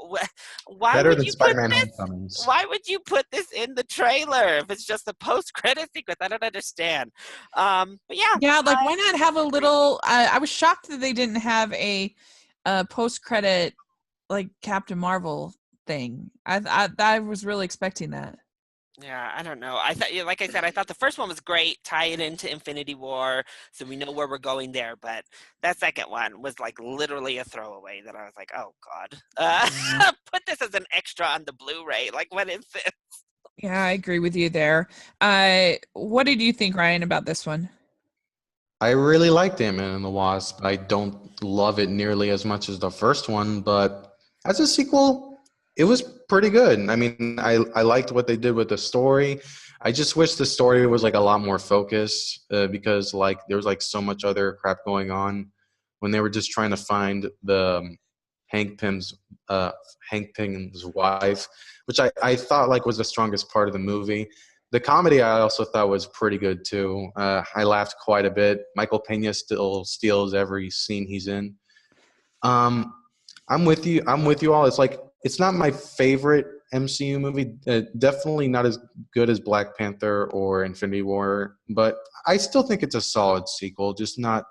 [SPEAKER 4] why
[SPEAKER 3] Better
[SPEAKER 4] would
[SPEAKER 3] than
[SPEAKER 4] you put
[SPEAKER 3] Spider-Man
[SPEAKER 4] this?
[SPEAKER 3] Homecomings.
[SPEAKER 4] Why would you put this in the trailer if it's just a post-credit sequence? I don't understand. But yeah.
[SPEAKER 1] Yeah, like why not have a little? I was shocked that they didn't have a post-credit like Captain Marvel thing. I was really expecting that.
[SPEAKER 4] Yeah, I don't know. I thought, like I said, I thought the first one was great. Tie it into Infinity War, so we know where we're going there. But that second one was like literally a throwaway. That I was like, oh god, put this as an extra on the Blu-ray. Like, what is this?
[SPEAKER 1] Yeah, I agree with you there. What did you think, Ryan, about this one?
[SPEAKER 3] I really liked Ant-Man and the Wasp. I don't love it nearly as much as the first one, but as a sequel, it was pretty good. I mean, I liked what they did with the story. I just wish the story was like a lot more focused because like there was like so much other crap going on when they were just trying to find the Hank Pym's Hank Pym's wife, which I thought like was the strongest part of the movie. The comedy I also thought was pretty good too. I laughed quite a bit. Michael Pena still steals every scene he's in. I'm with you. I'm with you all. It's like it's not my favorite MCU movie. Definitely not as good as Black Panther or Infinity War, but I still think it's a solid sequel. Just not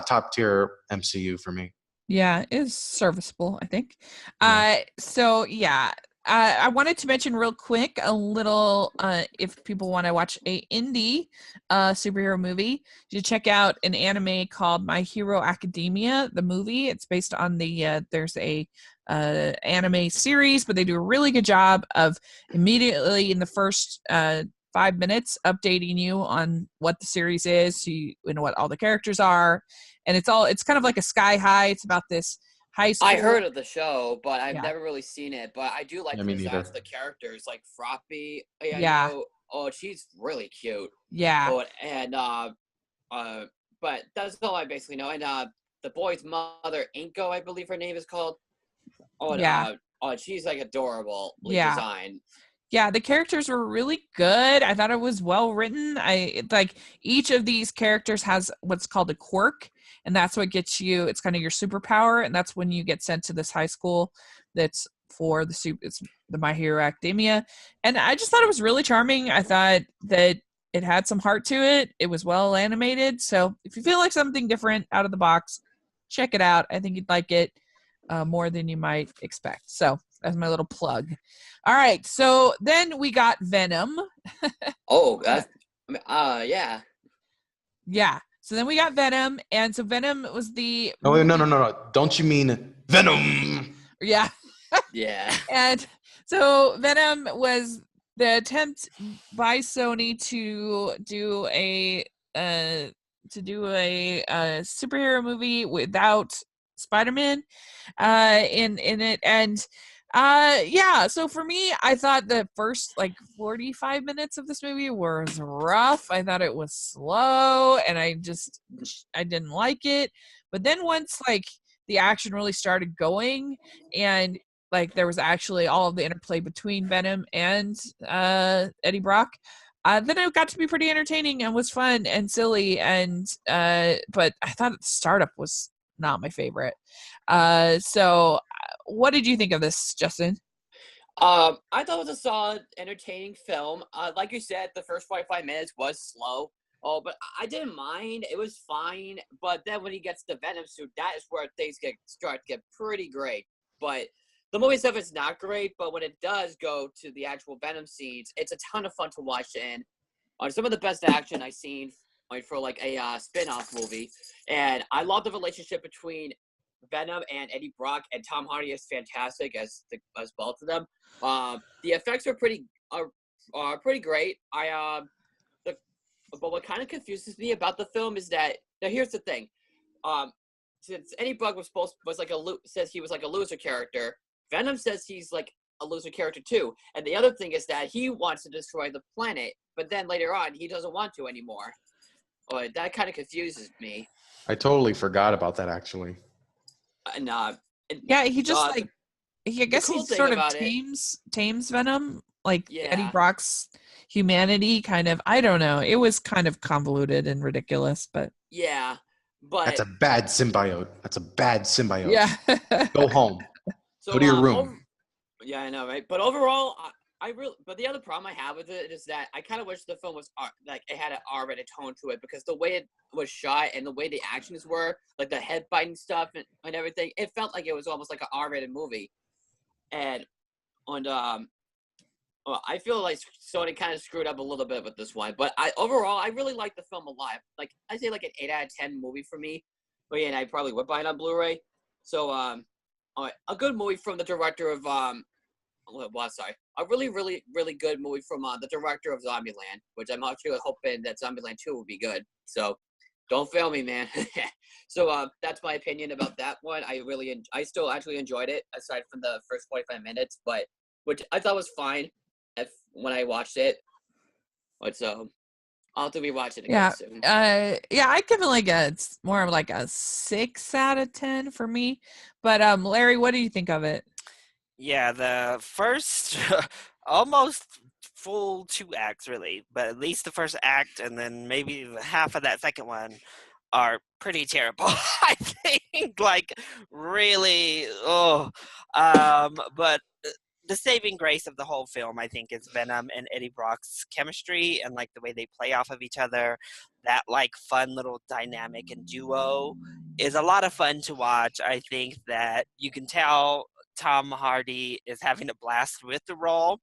[SPEAKER 3] top tier MCU for me.
[SPEAKER 1] Yeah, it's serviceable, I think.
[SPEAKER 3] Yeah.
[SPEAKER 1] So yeah, I wanted to mention real quick a little if people want to watch a indie superhero movie, you check out an anime called My Hero Academia, the movie. It's based on the there's a anime series, but they do a really good job of immediately in the first 5 minutes updating you on what the series is, so you know what all the characters are, and it's kind of like a Sky High. It's about this high school.
[SPEAKER 2] I heard of the show, but I've
[SPEAKER 1] Yeah.
[SPEAKER 2] never really seen it. But I do like
[SPEAKER 3] Yeah,
[SPEAKER 2] the
[SPEAKER 3] me
[SPEAKER 2] designs
[SPEAKER 3] neither.
[SPEAKER 2] of the characters, like Froppy.
[SPEAKER 1] Yeah.
[SPEAKER 2] Oh, she's really cute.
[SPEAKER 1] Yeah.
[SPEAKER 2] Oh, and but that's all I basically know. And the boy's mother, Inko, I believe her name is called. Oh, and,
[SPEAKER 1] Yeah.
[SPEAKER 2] She's like adorable.
[SPEAKER 1] Yeah.
[SPEAKER 2] Design.
[SPEAKER 1] Yeah, the characters were really good. I thought it was well written. Like each of these characters has what's called a quirk, and that's what gets you. It's kind of your superpower, and that's when you get sent to this high school that's for it's the My Hero Academia. And I just thought it was really charming. I thought that it had some heart to it. It was well animated. So if you feel like something different out of the box, check it out. I think you'd like it more than you might expect. So that's my little plug. All right, so then we got Venom.
[SPEAKER 2] Oh, that's yeah.
[SPEAKER 1] Yeah. So then we got Venom, and so Venom was the
[SPEAKER 3] No, wait, no. Don't you mean Venom?
[SPEAKER 1] yeah.
[SPEAKER 2] Yeah.
[SPEAKER 1] And so Venom was the attempt by Sony to do a superhero movie without Spider-Man in it, and yeah, so for me, I thought the first like 45 minutes of this movie was rough. I thought it was slow, and I didn't like it. But then once like the action really started going, and like there was actually all of the interplay between Venom and Eddie Brock, then it got to be pretty entertaining and was fun and silly, and but I thought the startup was not my favorite. So what did you think of this, Justin?
[SPEAKER 2] I thought it was a solid, entertaining film. Like you said, the first 45 minutes was slow. Oh, but I didn't mind. It was fine. But then when he gets the Venom suit, that is where things start to get pretty great. But the movie stuff is not great. But when it does go to the actual Venom scenes, it's a ton of fun to watch. And some of the best action I've seen for like a spin-off movie. And I love the relationship between Venom and Eddie Brock, and Tom Hardy is fantastic as both of them. The effects are pretty great. But what kind of confuses me about the film is that now here's the thing. Since Eddie Brock says he was like a loser character, Venom says he's like a loser character too. And the other thing is that he wants to destroy the planet, but then later on he doesn't want to anymore. That kind of confuses me.
[SPEAKER 3] I totally forgot about that actually.
[SPEAKER 2] And
[SPEAKER 1] Yeah, he just I guess
[SPEAKER 2] cool
[SPEAKER 1] he sort of
[SPEAKER 2] thing
[SPEAKER 1] tames Venom, like Eddie
[SPEAKER 2] Yeah.
[SPEAKER 1] Brock's humanity kind of. I don't know. It was kind of convoluted and ridiculous, but
[SPEAKER 2] yeah, but
[SPEAKER 3] That's a bad symbiote.
[SPEAKER 1] yeah.
[SPEAKER 3] Go home.
[SPEAKER 2] so,
[SPEAKER 3] Go to your room.
[SPEAKER 2] yeah, I know, right? But overall, but the other problem I have with it is that I kind of wish the film was like it had an R-rated tone to it, because the way it was shot and the way the actions were, like the head biting stuff and everything, it felt like it was almost like an R-rated movie. And I feel like Sony kind of screwed up a little bit with this one, but overall I really like the film a lot. Like I say, like an 8 out of 10 movie for me. But yeah, and I probably would buy it on Blu-ray. So a good movie from the director of a really, really, really good movie from the director of Zombieland, which I'm actually hoping that Zombieland 2 will be good. So don't fail me, man. So that's my opinion about that one. I still actually enjoyed it, aside from the first 45 minutes, but which I thought was fine when I watched it. But so I'll have to rewatch it again soon.
[SPEAKER 1] Yeah, I give it it's more of like a 6 out of 10 for me. But Larry, what do you think of it?
[SPEAKER 4] Yeah, the first almost full 2 acts, really, but at least the first act and then maybe the half of that second one are pretty terrible. I think, like, really, but the saving grace of the whole film, I think, is Venom and Eddie Brock's chemistry and like the way they play off of each other. That like fun little dynamic and duo is a lot of fun to watch. I think that you can tell Tom Hardy is having a blast with the role,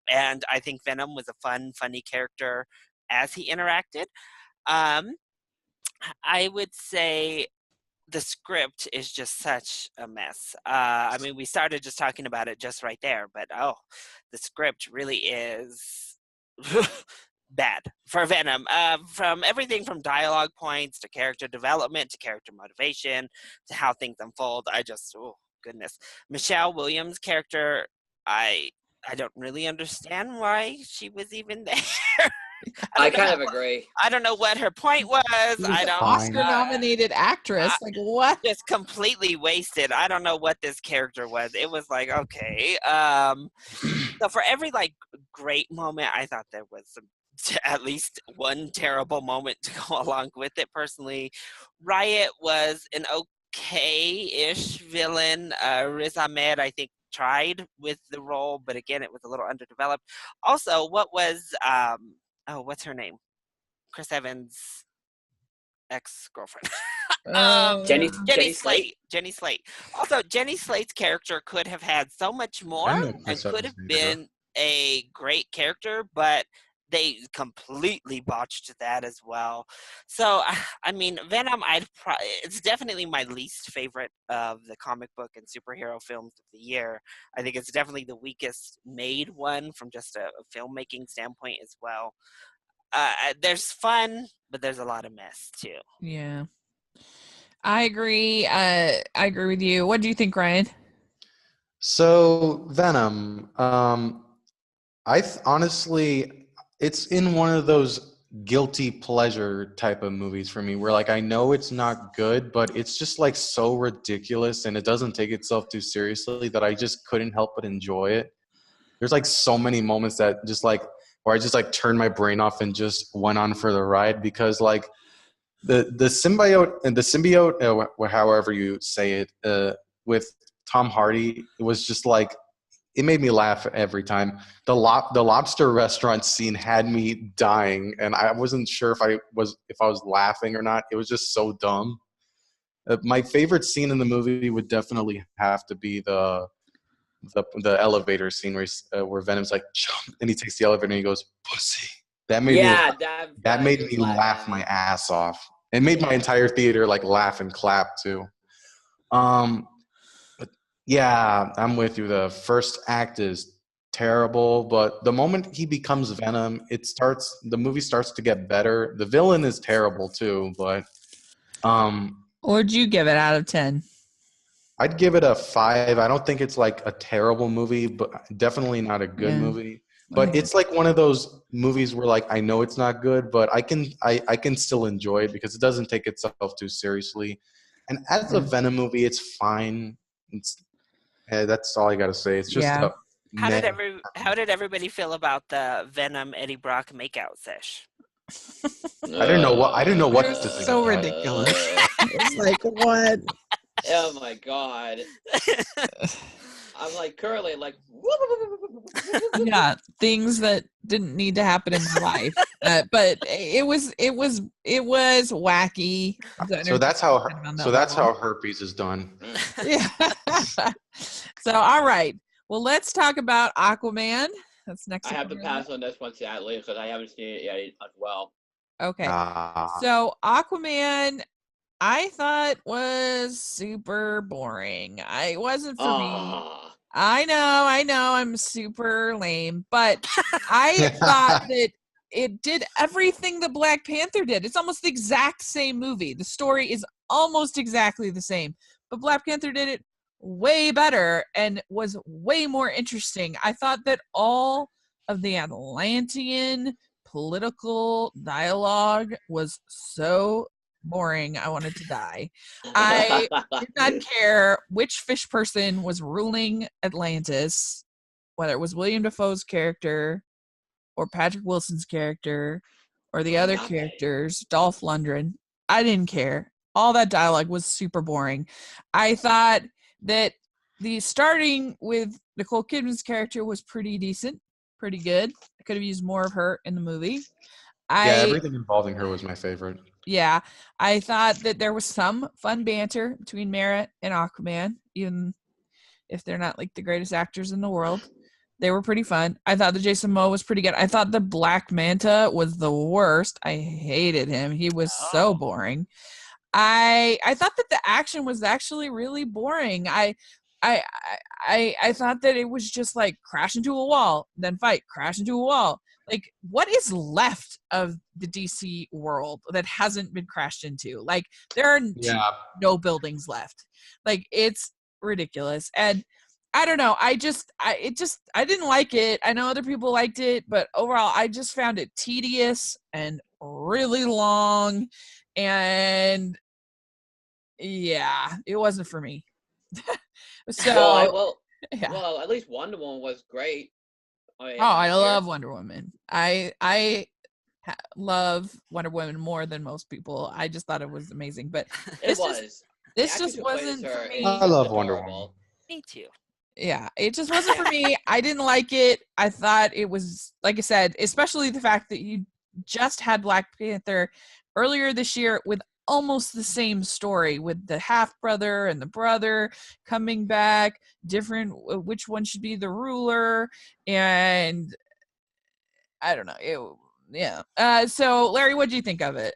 [SPEAKER 4] and I think Venom was a fun, funny character as he interacted. I would say the script is just such a mess. I mean, we started just talking about it just right there, but the script really is bad for Venom. From everything from dialogue points to character development to character motivation to how things unfold. Goodness. Michelle Williams' character, I don't really understand why she was even there.
[SPEAKER 2] I kind of agree.
[SPEAKER 4] I don't know what her point was. I don't.
[SPEAKER 1] Oscar-nominated actress. Like what?
[SPEAKER 4] Just completely wasted. I don't know what this character was. It was like, okay. So for every like great moment, I thought there was at least one terrible moment to go along with it. Personally, Riot was an okay-ish villain. Riz Ahmed, I think, tried with the role, but again, it was a little underdeveloped. Also, what was what's her name? Chris Evans' ex-girlfriend. Jenny Slate. Jenny Slate. Also, Jenny Slate's character could have had so much more and could have been a great character, but they completely botched that as well. So, I mean, Venom, it's definitely my least favorite of the comic book and superhero films of the year. I think it's definitely the weakest made one from just a filmmaking standpoint as well. There's fun, but there's a lot of mess too.
[SPEAKER 1] Yeah, I agree. I agree with you. What do you think, Ryan?
[SPEAKER 3] So Venom, honestly, it's in one of those guilty pleasure type of movies for me, where like I know it's not good, but it's just like so ridiculous and it doesn't take itself too seriously that I just couldn't help but enjoy it. There's like so many moments that just like where I just like turned my brain off and just went on for the ride, because like the symbiote, however you say it, with Tom Hardy, it was just like it made me laugh every time. The lobster restaurant scene had me dying, and I wasn't sure if I was laughing or not. It was just so dumb. My favorite scene in the movie would definitely have to be the elevator scene where Venom's like jump, and he takes the elevator and he goes pussy. That made me
[SPEAKER 2] Yeah,
[SPEAKER 3] that made
[SPEAKER 2] he was
[SPEAKER 3] me
[SPEAKER 2] laughing
[SPEAKER 3] laugh
[SPEAKER 2] at
[SPEAKER 3] my
[SPEAKER 2] me.
[SPEAKER 3] ass off. It made my entire theater like laugh and clap too. But yeah, I'm with you. The first act is terrible, but the moment he becomes Venom, the movie starts to get better. The villain is terrible too, but
[SPEAKER 1] What'd you give it out of 10?
[SPEAKER 3] I'd give it a 5. I don't think it's like a terrible movie, but definitely not a good movie. But it's like one of those movies where like I know it's not good, but I can still enjoy it because it doesn't take itself too seriously. And as a Venom movie, it's fine. That's all I got to say. It's just a
[SPEAKER 4] How did
[SPEAKER 3] meh.
[SPEAKER 4] how did everybody feel about the Venom Eddie Brock makeout sesh?
[SPEAKER 3] I didn't know what to think
[SPEAKER 1] So
[SPEAKER 3] about it.
[SPEAKER 1] ridiculous. It's like, what?
[SPEAKER 2] Oh my god. I'm like currently like
[SPEAKER 1] Yeah, things that didn't need to happen in my life. But it was wacky.
[SPEAKER 3] So that's how herpes is done.
[SPEAKER 1] Yeah. So all right. Well, let's talk about Aquaman. That's next.
[SPEAKER 2] I have to pass on this one sadly because I haven't seen it yet as well.
[SPEAKER 1] Okay. So Aquaman, I thought was super boring. It wasn't for me. I know, I'm super lame, but I thought that it did everything that Black Panther did. It's almost the exact same movie. The story is almost exactly the same, but Black Panther did it way better and was way more interesting. I thought that all of the Atlantean political dialogue was so boring. I wanted to die. I did not care which fish person was ruling Atlantis, whether it was William Dafoe's character or Patrick Wilson's character or the other characters, Dolph Lundgren. I didn't care. All that dialogue was super boring. I thought that the starting with Nicole Kidman's character was pretty decent, pretty good. I could have used more of her in the movie.
[SPEAKER 3] Everything involving her was my favorite.
[SPEAKER 1] Yeah, I thought that there was some fun banter between Mera and Aquaman, even if they're not like the greatest actors in the world. They were pretty fun. I thought the Jason Momoa was pretty good. I thought the Black Manta was the worst. I hated him. He was so boring. I thought that the action was actually really boring. I thought that it was just like crash into a wall, then fight, crash into a wall. Like, what is left of the DC world that hasn't been crashed into? Like, there are no buildings left. Like, it's ridiculous. And I don't know. I didn't like it. I know other people liked it, but overall, I just found it tedious and really long. And yeah, it wasn't for me.
[SPEAKER 2] Well, at least Wonder Woman was great.
[SPEAKER 1] I love Wonder Woman. I love Wonder Woman more than most people. I just thought it was amazing, but this just wasn't for me.
[SPEAKER 3] I love Wonder Woman.
[SPEAKER 4] Me too.
[SPEAKER 1] Yeah, it just wasn't for me. I didn't like it. I thought it was, like I said, especially the fact that you just had Black Panther earlier this year with almost the same story, with the half brother and the brother coming back, different which one should be the ruler, and I don't know. So Larry, what do you think of it?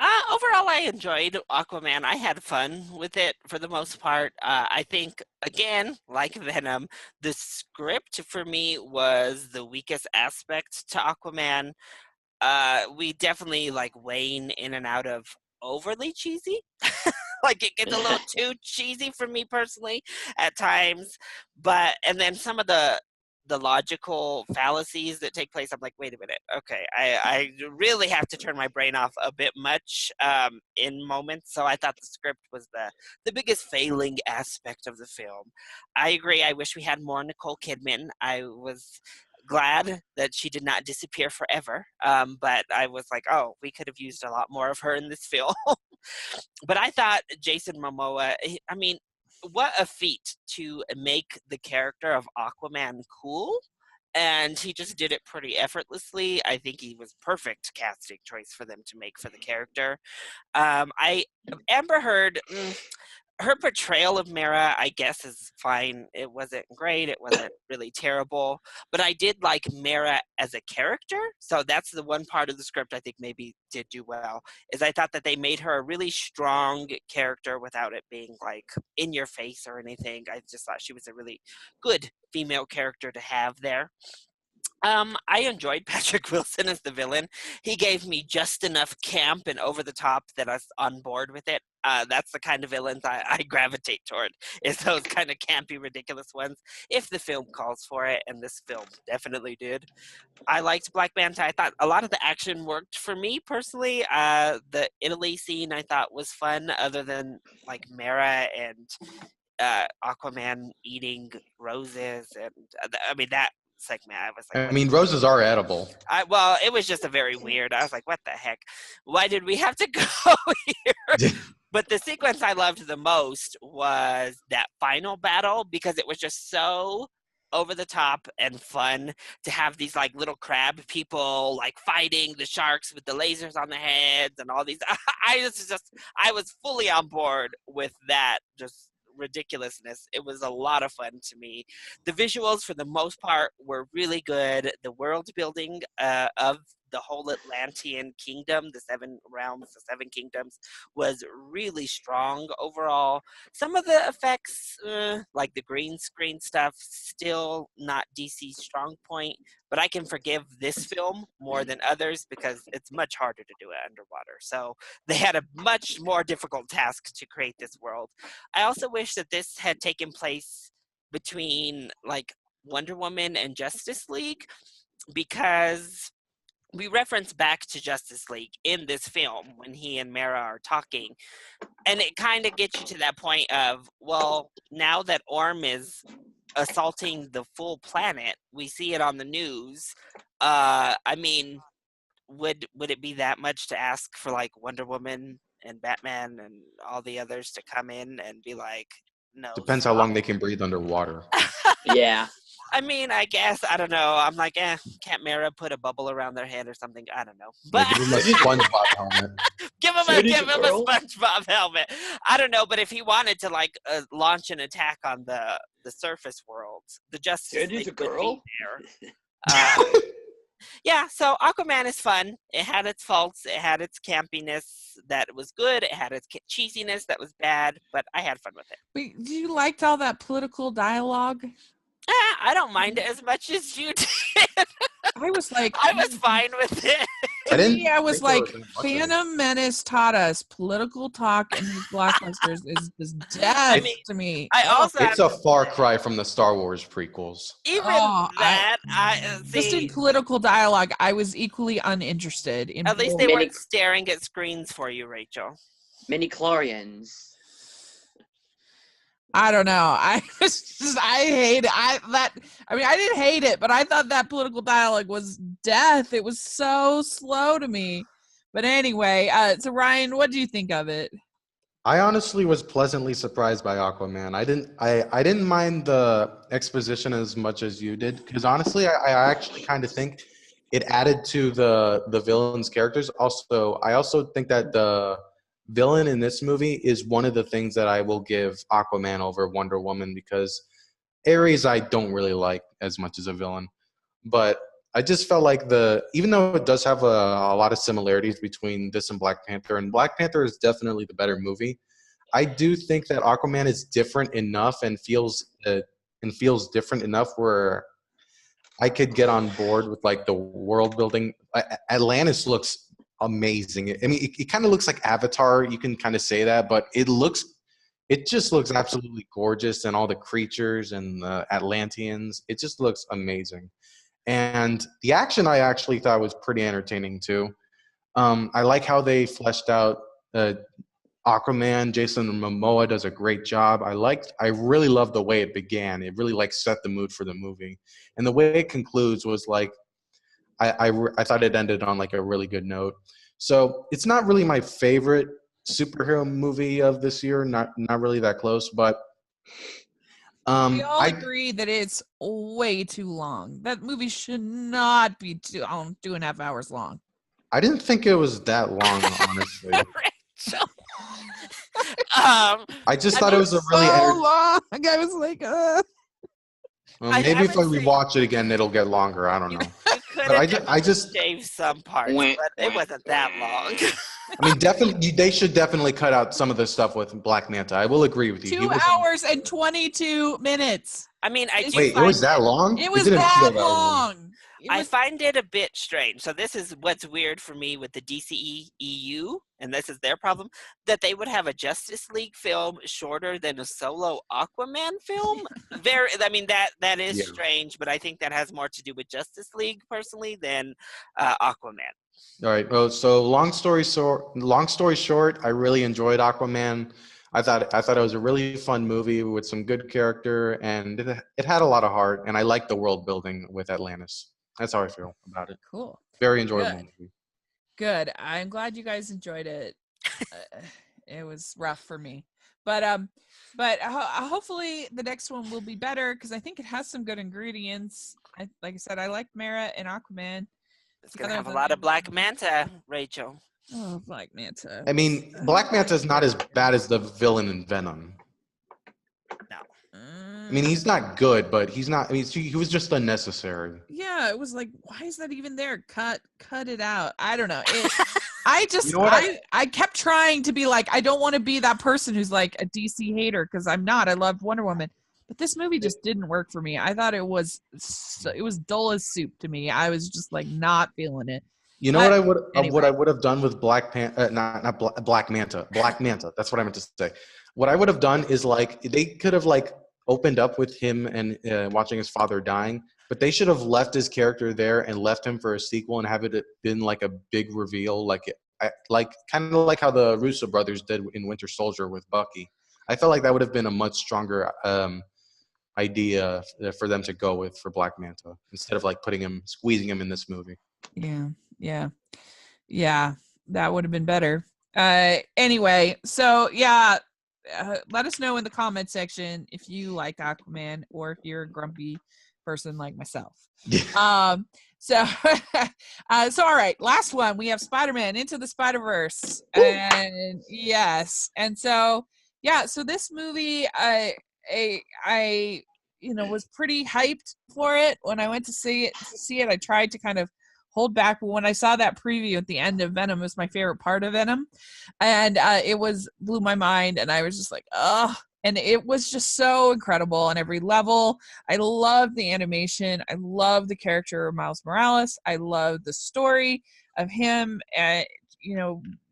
[SPEAKER 4] Overall, I enjoyed Aquaman. I had fun with it for the most part. I think, again, like Venom, the script for me was the weakest aspect to Aquaman. We definitely like wane in and out of overly cheesy. Like, it gets a little too cheesy for me personally at times. And then some of the logical fallacies that take place, I'm like, wait a minute, okay, I really have to turn my brain off a bit much in moments. So I thought the script was the biggest failing aspect of the film. I agree. I wish we had more Nicole Kidman. I was glad that she did not disappear forever, but I was like, oh, we could have used a lot more of her in this film. But I thought Jason Momoa, I mean, what a feat to make the character of Aquaman cool. And he just did it pretty effortlessly. I think he was perfect casting choice for them to make for the character. I Amber Heard, her portrayal of Mara, I guess, is fine. It wasn't great. It wasn't really terrible. But I did like Mara as a character. So that's the one part of the script I think maybe did do well, is I thought that they made her a really strong character without it being like in your face or anything. I just thought she was a really good female character to have there. I enjoyed Patrick Wilson as the villain. He gave me just enough camp and over the top that I was on board with it. That's the kind of villains I gravitate toward, is those kind of campy, ridiculous ones, if the film calls for it, and this film definitely did. I liked Black Manta. I thought a lot of the action worked for me personally. The Italy scene I thought was fun, other than like Mara and Aquaman eating roses, and I mean that segment. I was like,
[SPEAKER 3] I mean, roses are edible.
[SPEAKER 4] well, it was just a very weird. I was like, what the heck? Why did we have to go here? But the sequence I loved the most was that final battle, because it was just so over the top and fun to have these like little crab people like fighting the sharks with the lasers on the heads and all these. I was fully on board with that. Just ridiculousness. It was a lot of fun to me. The visuals for the most part were really good. The world building of the whole Atlantean kingdom, the 7 realms, the 7 kingdoms, was really strong overall. Some of the effects, like the green screen stuff, still not DC's strong point, but I can forgive this film more than others because it's much harder to do it underwater. So they had a much more difficult task to create this world. I also wish that this had taken place between like Wonder Woman and Justice League, because we reference back to Justice League in this film when he and Mara are talking, and it kind of gets you to that point of, well, now that Orm is assaulting the full planet, we see it on the news. I mean, would it be that much to ask for like Wonder Woman and Batman and all the others to come in and be like, no,
[SPEAKER 3] Depends how long they can breathe underwater.
[SPEAKER 2] Yeah.
[SPEAKER 4] I mean, I guess, I don't know. I'm like, can't Mara put a bubble around their head or something? I don't know. But
[SPEAKER 3] Give him a SpongeBob helmet.
[SPEAKER 4] give him a SpongeBob helmet. I don't know, but if he wanted to like launch an attack on the surface world, the Justice League would be there. Yeah, so Aquaman is fun. It had its faults. It had its campiness that was good. It had its cheesiness that was bad, but I had fun with it.
[SPEAKER 1] Wait, did you liked all that political dialogue?
[SPEAKER 4] I don't mind it as much as you did.
[SPEAKER 1] I was like,
[SPEAKER 4] I was fine with it.
[SPEAKER 1] I was like, Phantom Menace taught us political talk in these blockbusters is death to me.
[SPEAKER 3] It's a far cry from the Star Wars prequels.
[SPEAKER 4] Even
[SPEAKER 1] just in political dialogue, I was equally uninterested.
[SPEAKER 4] At least they weren't staring at screens for you, Rachel.
[SPEAKER 2] Mini-chlorians.
[SPEAKER 1] I don't know. I hate it. I didn't hate it, but I thought that political dialogue was death. It was so slow to me. But anyway, so Ryan, what do you think of it?
[SPEAKER 3] I honestly was pleasantly surprised by Aquaman. I didn't mind the exposition as much as you did, because honestly, I actually kind of think it added to the villain's characters. Also, I also think that the villain in this movie is one of the things that I will give Aquaman over Wonder Woman, because Ares I don't really like as much as a villain, but I just felt like even though it does have a lot of similarities between this and Black Panther is definitely the better movie, I do think that Aquaman is different enough and feels different enough where I could get on board with like the world building. Atlantis looks amazing. I mean, it kind of looks like Avatar. You can kind of say that, but it just looks absolutely gorgeous, and all the creatures and the Atlanteans. It just looks amazing. And the action I actually thought was pretty entertaining too. I like how they fleshed out Aquaman. Jason Momoa does a great job. I really love the way it began. It really like set the mood for the movie, and the way it concludes was like I thought it ended on like a really good note. So it's not really my favorite superhero movie of this year. Not really that close, but
[SPEAKER 1] We all
[SPEAKER 3] I
[SPEAKER 1] agree that it's way too long. That movie should not be 2.5 hours long.
[SPEAKER 3] I didn't think it was that long, honestly.
[SPEAKER 4] Rachel. um,
[SPEAKER 3] I just
[SPEAKER 4] I
[SPEAKER 3] thought it
[SPEAKER 4] mean,
[SPEAKER 3] was a really
[SPEAKER 1] so long. I was like,
[SPEAKER 3] maybe if I
[SPEAKER 4] would say
[SPEAKER 3] rewatch it again, it'll get longer. I don't
[SPEAKER 4] you
[SPEAKER 3] know.
[SPEAKER 4] could
[SPEAKER 3] But
[SPEAKER 4] have
[SPEAKER 3] I
[SPEAKER 4] definitely
[SPEAKER 3] just
[SPEAKER 4] shaved some parts,
[SPEAKER 2] Wah,
[SPEAKER 4] but it
[SPEAKER 2] wah,
[SPEAKER 4] wasn't that long.
[SPEAKER 2] wah.
[SPEAKER 3] I mean, definitely, they should definitely cut out some of the stuff with Black Manta. I will agree with you. He
[SPEAKER 1] 2
[SPEAKER 3] was.
[SPEAKER 1] hours and 22 minutes.
[SPEAKER 4] I mean, I do
[SPEAKER 3] Wait, it
[SPEAKER 4] find
[SPEAKER 3] was that long?
[SPEAKER 1] It
[SPEAKER 3] It
[SPEAKER 1] was
[SPEAKER 3] didn't
[SPEAKER 1] that
[SPEAKER 3] feel that long.
[SPEAKER 1] long.
[SPEAKER 4] I find it a bit strange. So this is what's weird for me with the DCE EU, and this is their problem, that they would have a Justice League film shorter than a solo Aquaman film. I mean, that is
[SPEAKER 3] Yeah.
[SPEAKER 4] strange, but I think that has more to do with Justice League personally than Aquaman.
[SPEAKER 3] All right. Well, so long story short, I really enjoyed Aquaman. I thought it was a really fun movie with some good character, and it had a lot of heart. And I liked the world building with Atlantis. That's how I feel about it.
[SPEAKER 1] Cool.
[SPEAKER 3] Very enjoyable movie.
[SPEAKER 1] Good. I'm glad you guys enjoyed it. It was rough for me, but hopefully the next one will be better because I think it has some good ingredients. Like I said, I like Mara and Aquaman.
[SPEAKER 4] It's gonna have a lot of Black Manta, Rachel.
[SPEAKER 1] Oh, Black Manta.
[SPEAKER 3] I mean, Black Manta is not as bad as the villain in Venom.
[SPEAKER 4] No.
[SPEAKER 3] I mean, he's not good, but he's not. I mean, he was just unnecessary.
[SPEAKER 1] Yeah, it was like, why is that even there? Cut it out. I don't know. I just,
[SPEAKER 3] You know what
[SPEAKER 1] I kept trying to be like, I don't want to be that person who's like a DC hater because I'm not. I loved Wonder Woman, but this movie just didn't work for me. I thought it was dull as soup to me. I was just like not feeling it.
[SPEAKER 3] You know
[SPEAKER 1] But
[SPEAKER 3] what
[SPEAKER 1] anyway.
[SPEAKER 3] I would have done with Black Manta. Black Manta. That's what I meant to say. What I would have done is like they could have like opened up with him and watching his father dying, but they should have left his character there and left him for a sequel and have it been like a big reveal, like kind of like how the Russo brothers did in Winter Soldier with Bucky. I felt like that would have been a much stronger idea for them to go with for Black Manta instead of like squeezing him in this movie.
[SPEAKER 1] Yeah, that would have been better. Anyway, so yeah, let us know in the comment section if you like Aquaman or if you're a grumpy person like myself. So all right, last one. We have Spider-Man Into the Spider-Verse. And yes. And so this movie I was pretty hyped for it when I went to see it. I tried to kind of hold back, but when I saw that preview at the end of Venom, it was my favorite part of Venom, and it blew my mind, and I was just like, oh, and it was just so incredible on every level. I love the animation. I love the character of Miles Morales. I love the story of him,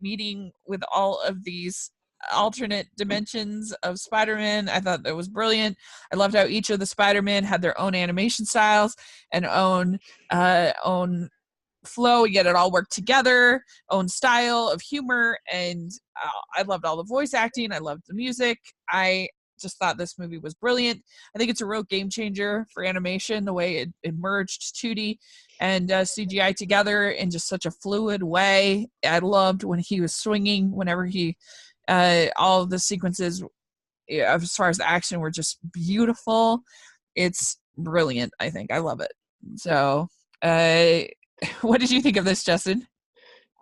[SPEAKER 1] meeting with all of these alternate dimensions of Spider-Man. I thought that was brilliant. I loved how each of the Spider-Man had their own animation styles and own flow, yet it all worked together, own style of humor, and I loved all the voice acting. I loved the music. I just thought this movie was brilliant. I think it's a real game changer for animation, the way it merged 2D and CGI together in just such a fluid way. I loved when he was swinging, whenever he all of the sequences as far as the action were just beautiful. It's brilliant. I think I love it. So what did you think of this, Justin?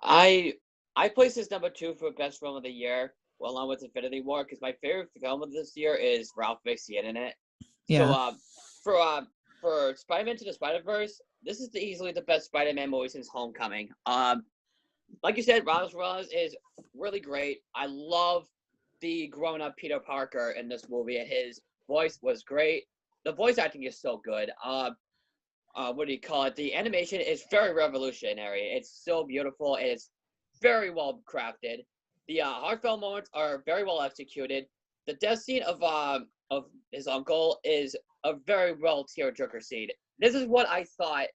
[SPEAKER 2] I placed this number 2 for best film of the year, along with Infinity War, because my favorite film of this year is Ralph Makes the Internet.
[SPEAKER 1] Yeah.
[SPEAKER 2] So for Spider-Man to the Spider-Verse, this is easily the best Spider-Man movie since Homecoming. Like you said, Miles Morales is really great. I love the grown-up Peter Parker in this movie, and his voice was great. The voice acting is so good. What do you call it? The animation is very revolutionary. It's so beautiful. And it's very well crafted. The heartfelt moments are very well executed. The death scene of his uncle is a very well tearjerker scene. This is what I thought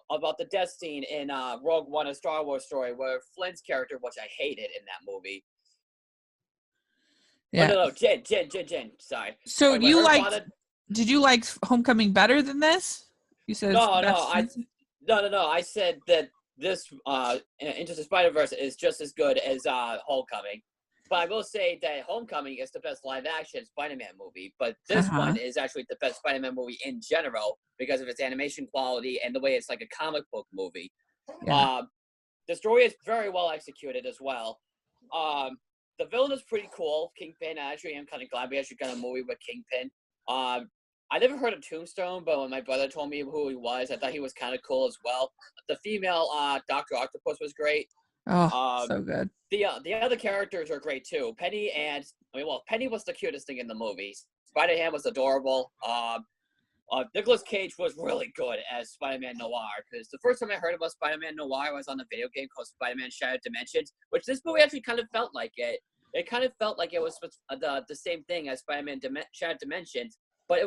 [SPEAKER 2] about the death scene in Rogue One, A Star Wars Story, where Flynn's character, which I hated in that movie.
[SPEAKER 1] Yeah.
[SPEAKER 2] Oh, no, Jen. Sorry.
[SPEAKER 1] So did you like Homecoming better than this? You said
[SPEAKER 2] No. I said that this Into the Spider-Verse is just as good as Homecoming. But I will say that Homecoming is the best live-action Spider-Man movie. But this
[SPEAKER 1] Uh-huh.
[SPEAKER 2] one is actually the best Spider-Man movie in general because of its animation quality and the way it's like a comic book movie.
[SPEAKER 1] Yeah.
[SPEAKER 2] The story is very well executed as well. The villain is pretty cool, Kingpin. I actually am kind of glad we actually got a movie with Kingpin. I never heard of Tombstone, but when my brother told me who he was, I thought he was kind of cool as well. The female Doctor Octopus was great.
[SPEAKER 1] Oh, so good.
[SPEAKER 2] The other characters are great too. Penny Penny was the cutest thing in the movies. Spider-Ham was adorable. Nicolas Cage was really good as Spider-Man Noir because the first time I heard about Spider-Man Noir was on a video game called Spider-Man Shattered Dimensions, which this movie actually kind of felt like it. It kind of felt like it was the same thing as Spider-Man Shattered Dimensions, but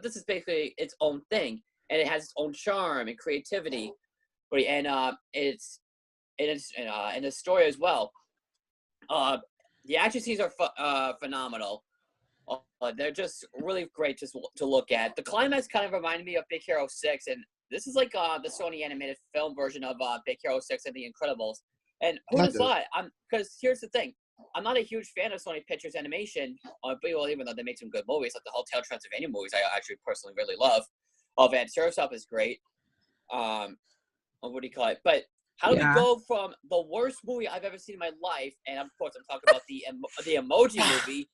[SPEAKER 2] this is basically its own thing, and it has its own charm and creativity, and it's in the story as well. The action scenes are phenomenal. They're just really great to look at. The climax kind of reminded me of Big Hero 6, and this is like the Sony animated film version of Big Hero 6 and The Incredibles. And who would have thought? Because here's the thing. I'm not a huge fan of Sony Pictures Animation, even though they make some good movies, like the Hotel Transylvania movies I actually personally really love. Van Surf's Up is great. What do you call it? But how do we go from the worst movie I've ever seen in my life, and of course I'm talking about the Emoji Movie,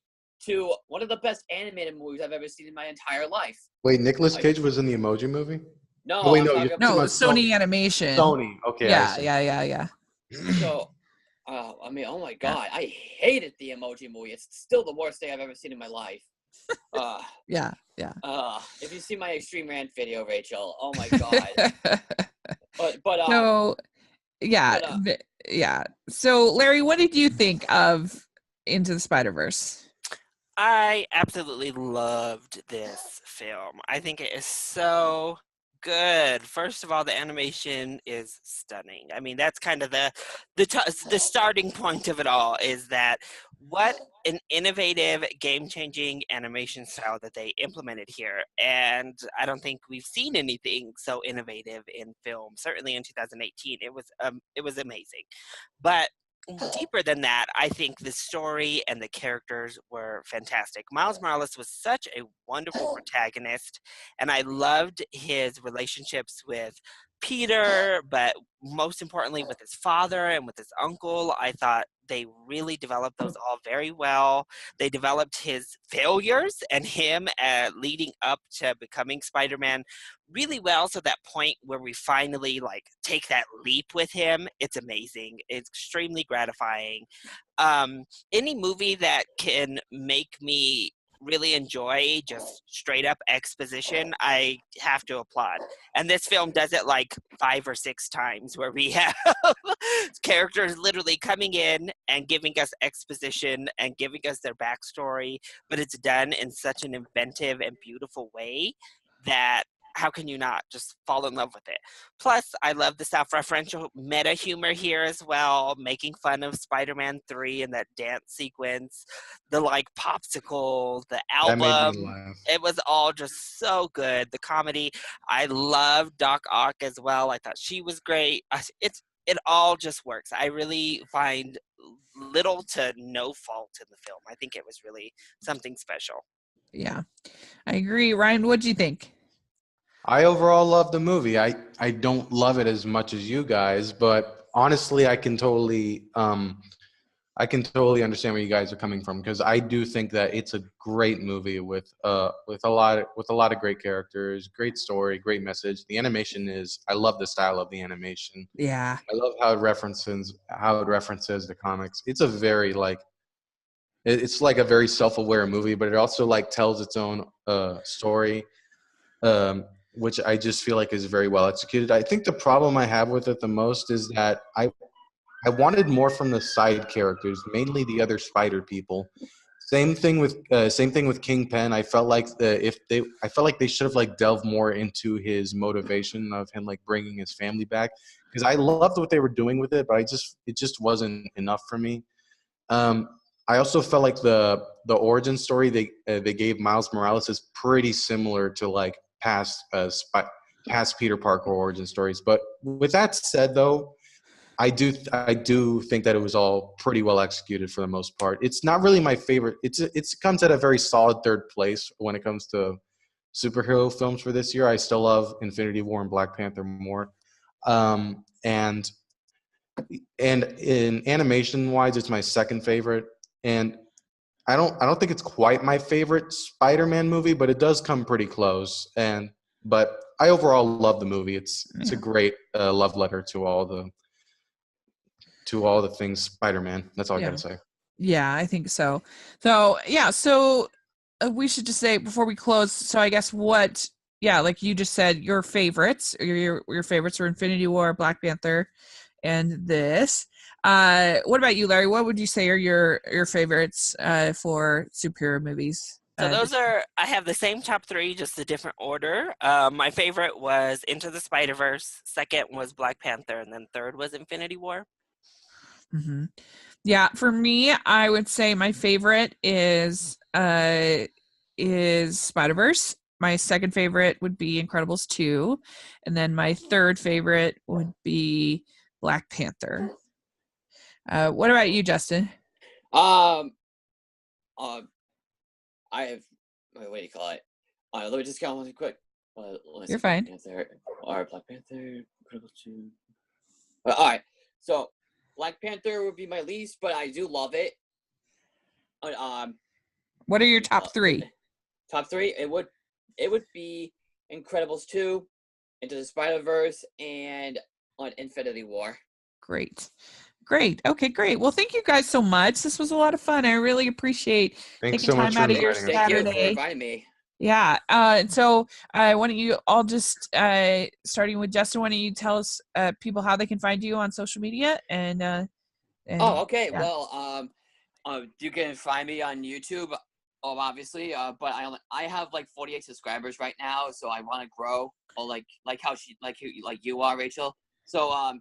[SPEAKER 2] to one of the best animated movies I've ever seen in my entire life?
[SPEAKER 3] Wait, Nicolas Cage was in the Emoji Movie?
[SPEAKER 2] No,
[SPEAKER 3] oh, wait,
[SPEAKER 2] I'm
[SPEAKER 3] no,
[SPEAKER 2] talking
[SPEAKER 1] No,
[SPEAKER 2] about
[SPEAKER 1] Sony Animation.
[SPEAKER 3] Sony. Okay,
[SPEAKER 1] Yeah.
[SPEAKER 2] So, I mean, oh my God, I hated the Emoji Movie. It's still the worst thing I've ever seen in my life.
[SPEAKER 1] Yeah.
[SPEAKER 2] If you see my Extreme Rant video, Rachel, oh my God.
[SPEAKER 1] Yeah. So, Larry, what did you think of Into the Spider-Verse?
[SPEAKER 4] I absolutely loved this film. I think it is so good. First of all, the animation is stunning. I mean, that's kind of the starting point of it all, is that what an innovative, game-changing animation style that they implemented here. And I don't think we've seen anything so innovative in film. Certainly in 2018, it was amazing. But deeper than that, I think the story and the characters were fantastic. Miles Morales was such a wonderful protagonist, and I loved his relationships with Peter, but most importantly with his father and with his uncle. I thought they really developed those all very well. They developed his failures and him leading up to becoming Spider-Man really well. So that point where we finally take that leap with him, it's amazing. It's extremely gratifying. Any movie that can make me really enjoy just straight up exposition, I have to applaud. And this film does it 5 or 6 times, where we have characters literally coming in and giving us exposition and giving us their backstory, but it's done in such an inventive and beautiful way that how can you not just fall in love with it? Plus, I love the self-referential meta humor here as well, making fun of Spider-Man 3 and that dance sequence, the popsicle, the album.
[SPEAKER 3] That made me laugh.
[SPEAKER 4] It was all just so good. The comedy, I love Doc Ock as well. I thought she was great. It all just works. I really find little to no fault in the film. I think it was really something special.
[SPEAKER 1] Yeah, I agree. Ryan, what'd you think?
[SPEAKER 3] I overall love the movie. I don't love it as much as you guys, but honestly, I can totally understand where you guys are coming from, because I do think that it's a great movie with a lot of great characters, great story, great message. The animation I love the style of the animation.
[SPEAKER 1] Yeah.
[SPEAKER 3] I love how it references the comics. It's a very it's like a very self-aware movie, but it also tells its own story. Which I just feel like is very well executed. I think the problem I have with it the most is that I wanted more from the side characters, mainly the other spider people. Same thing with Kingpin. I felt like they should have delved more into his motivation of him bringing his family back, because I loved what they were doing with it, but it just wasn't enough for me. I also felt like the origin story they gave Miles Morales is pretty similar to past Peter Parker origin stories. But with that said, though, I do think that it was all pretty well executed for the most part. It's not really my favorite. It comes at a very solid third place when it comes to superhero films for this year. I still love Infinity War and Black Panther more. And in animation wise, it's my second favorite. And I don't think it's quite my favorite Spider-Man movie, but it does come pretty close. But I overall love the movie. It's a great love letter to all the things Spider-Man. That's all I gotta say.
[SPEAKER 1] Yeah, I think so. So yeah, we should just say before we close. So I guess like you just said, your favorites, your favorites were Infinity War, Black Panther, and this. What about you, Larry? What would you say are your favorites for superhero movies?
[SPEAKER 4] So those I have the same top three, just a different order. My favorite was Into the Spider-Verse. Second was Black Panther, and then third was Infinity War.
[SPEAKER 1] Mm-hmm. Yeah, for me, I would say my favorite is Spider-Verse. My second favorite would be Incredibles 2, and then my third favorite would be Black Panther. What about you, Justin?
[SPEAKER 2] I have. What do you call it? Let me just count one quick.
[SPEAKER 1] You're fine.
[SPEAKER 2] All right, Black Panther, Incredibles 2. All right, so Black Panther would be my least, but I do love it.
[SPEAKER 1] What are your top three?
[SPEAKER 2] Top three, it would be Incredibles 2, Into the Spider-Verse, and on Infinity War.
[SPEAKER 1] Great. Okay, great. Well, thank you guys so much. This was a lot of fun. I really appreciate taking time out of your Saturday.
[SPEAKER 2] Thank you for inviting me.
[SPEAKER 1] Yeah. And so why don't you all just, starting with Justin, why don't you tell us people how they can find you on social media? And
[SPEAKER 2] okay.
[SPEAKER 1] Yeah.
[SPEAKER 2] Well, you can find me on YouTube, obviously. But I have like 48 subscribers right now, so I want to grow. Like you are, Rachel. So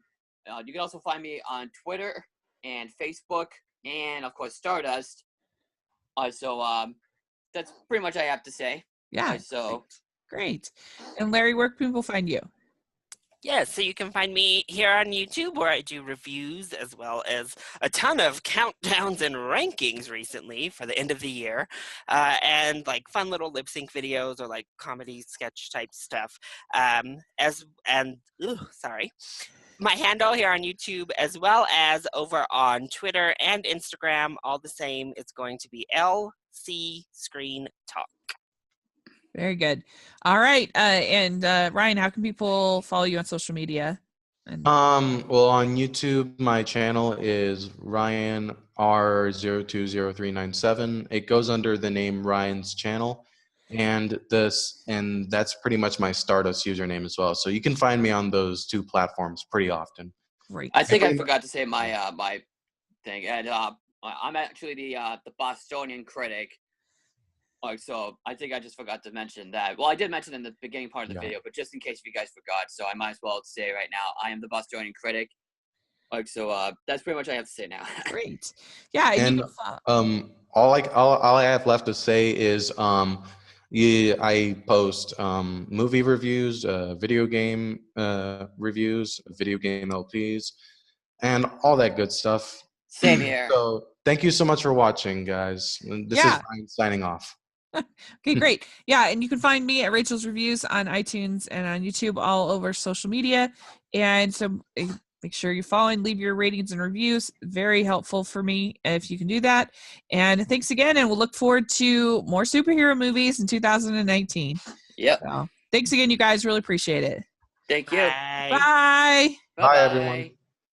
[SPEAKER 2] you can also find me on Twitter and Facebook, and of course Stardust. So that's pretty much I have to say.
[SPEAKER 1] Yeah.
[SPEAKER 2] So
[SPEAKER 1] great. And Larry, where can people find you?
[SPEAKER 4] Yeah, so you can find me here on YouTube where I do reviews as well as a ton of countdowns and rankings recently for the end of the year, and like fun little lip sync videos or like comedy sketch type stuff. My handle here on YouTube as well as over on Twitter and Instagram, all the same. It's going to be LC Screen Talk.
[SPEAKER 1] Very good. All right. And Ryan, how can people follow you on social media?
[SPEAKER 3] Well, on YouTube, my channel is Ryan R020397. It goes under the name Ryan's Channel, and that's pretty much my Stardust username as well. So you can find me on those two platforms pretty often.
[SPEAKER 1] Great.
[SPEAKER 2] I think I forgot to say my my thing, and I'm actually the Bostonian critic. So I think I just forgot to mention that. Well, I did mention in the beginning part of the video, but just in case if you guys forgot, so I might as well say right now, I am the Bostonian critic. So that's pretty much what I have to say now.
[SPEAKER 1] Great. Yeah.
[SPEAKER 3] And all I have left to say is I post movie reviews, video game reviews, video game LPs, and all that good stuff.
[SPEAKER 2] Same here.
[SPEAKER 3] So thank you so much for watching, guys. This is Ryan signing off.
[SPEAKER 1] Okay, great. Yeah, and you can find me at Rachel's Reviews on iTunes and on YouTube, all over social media. And so make sure you follow and leave your ratings and reviews. Very helpful for me if you can do that. And thanks again, and we'll look forward to more superhero movies in 2019.
[SPEAKER 2] Yep.
[SPEAKER 1] So, thanks again, you guys. Really appreciate it.
[SPEAKER 2] Thank you.
[SPEAKER 4] Bye.
[SPEAKER 1] Bye.
[SPEAKER 3] Bye, everyone.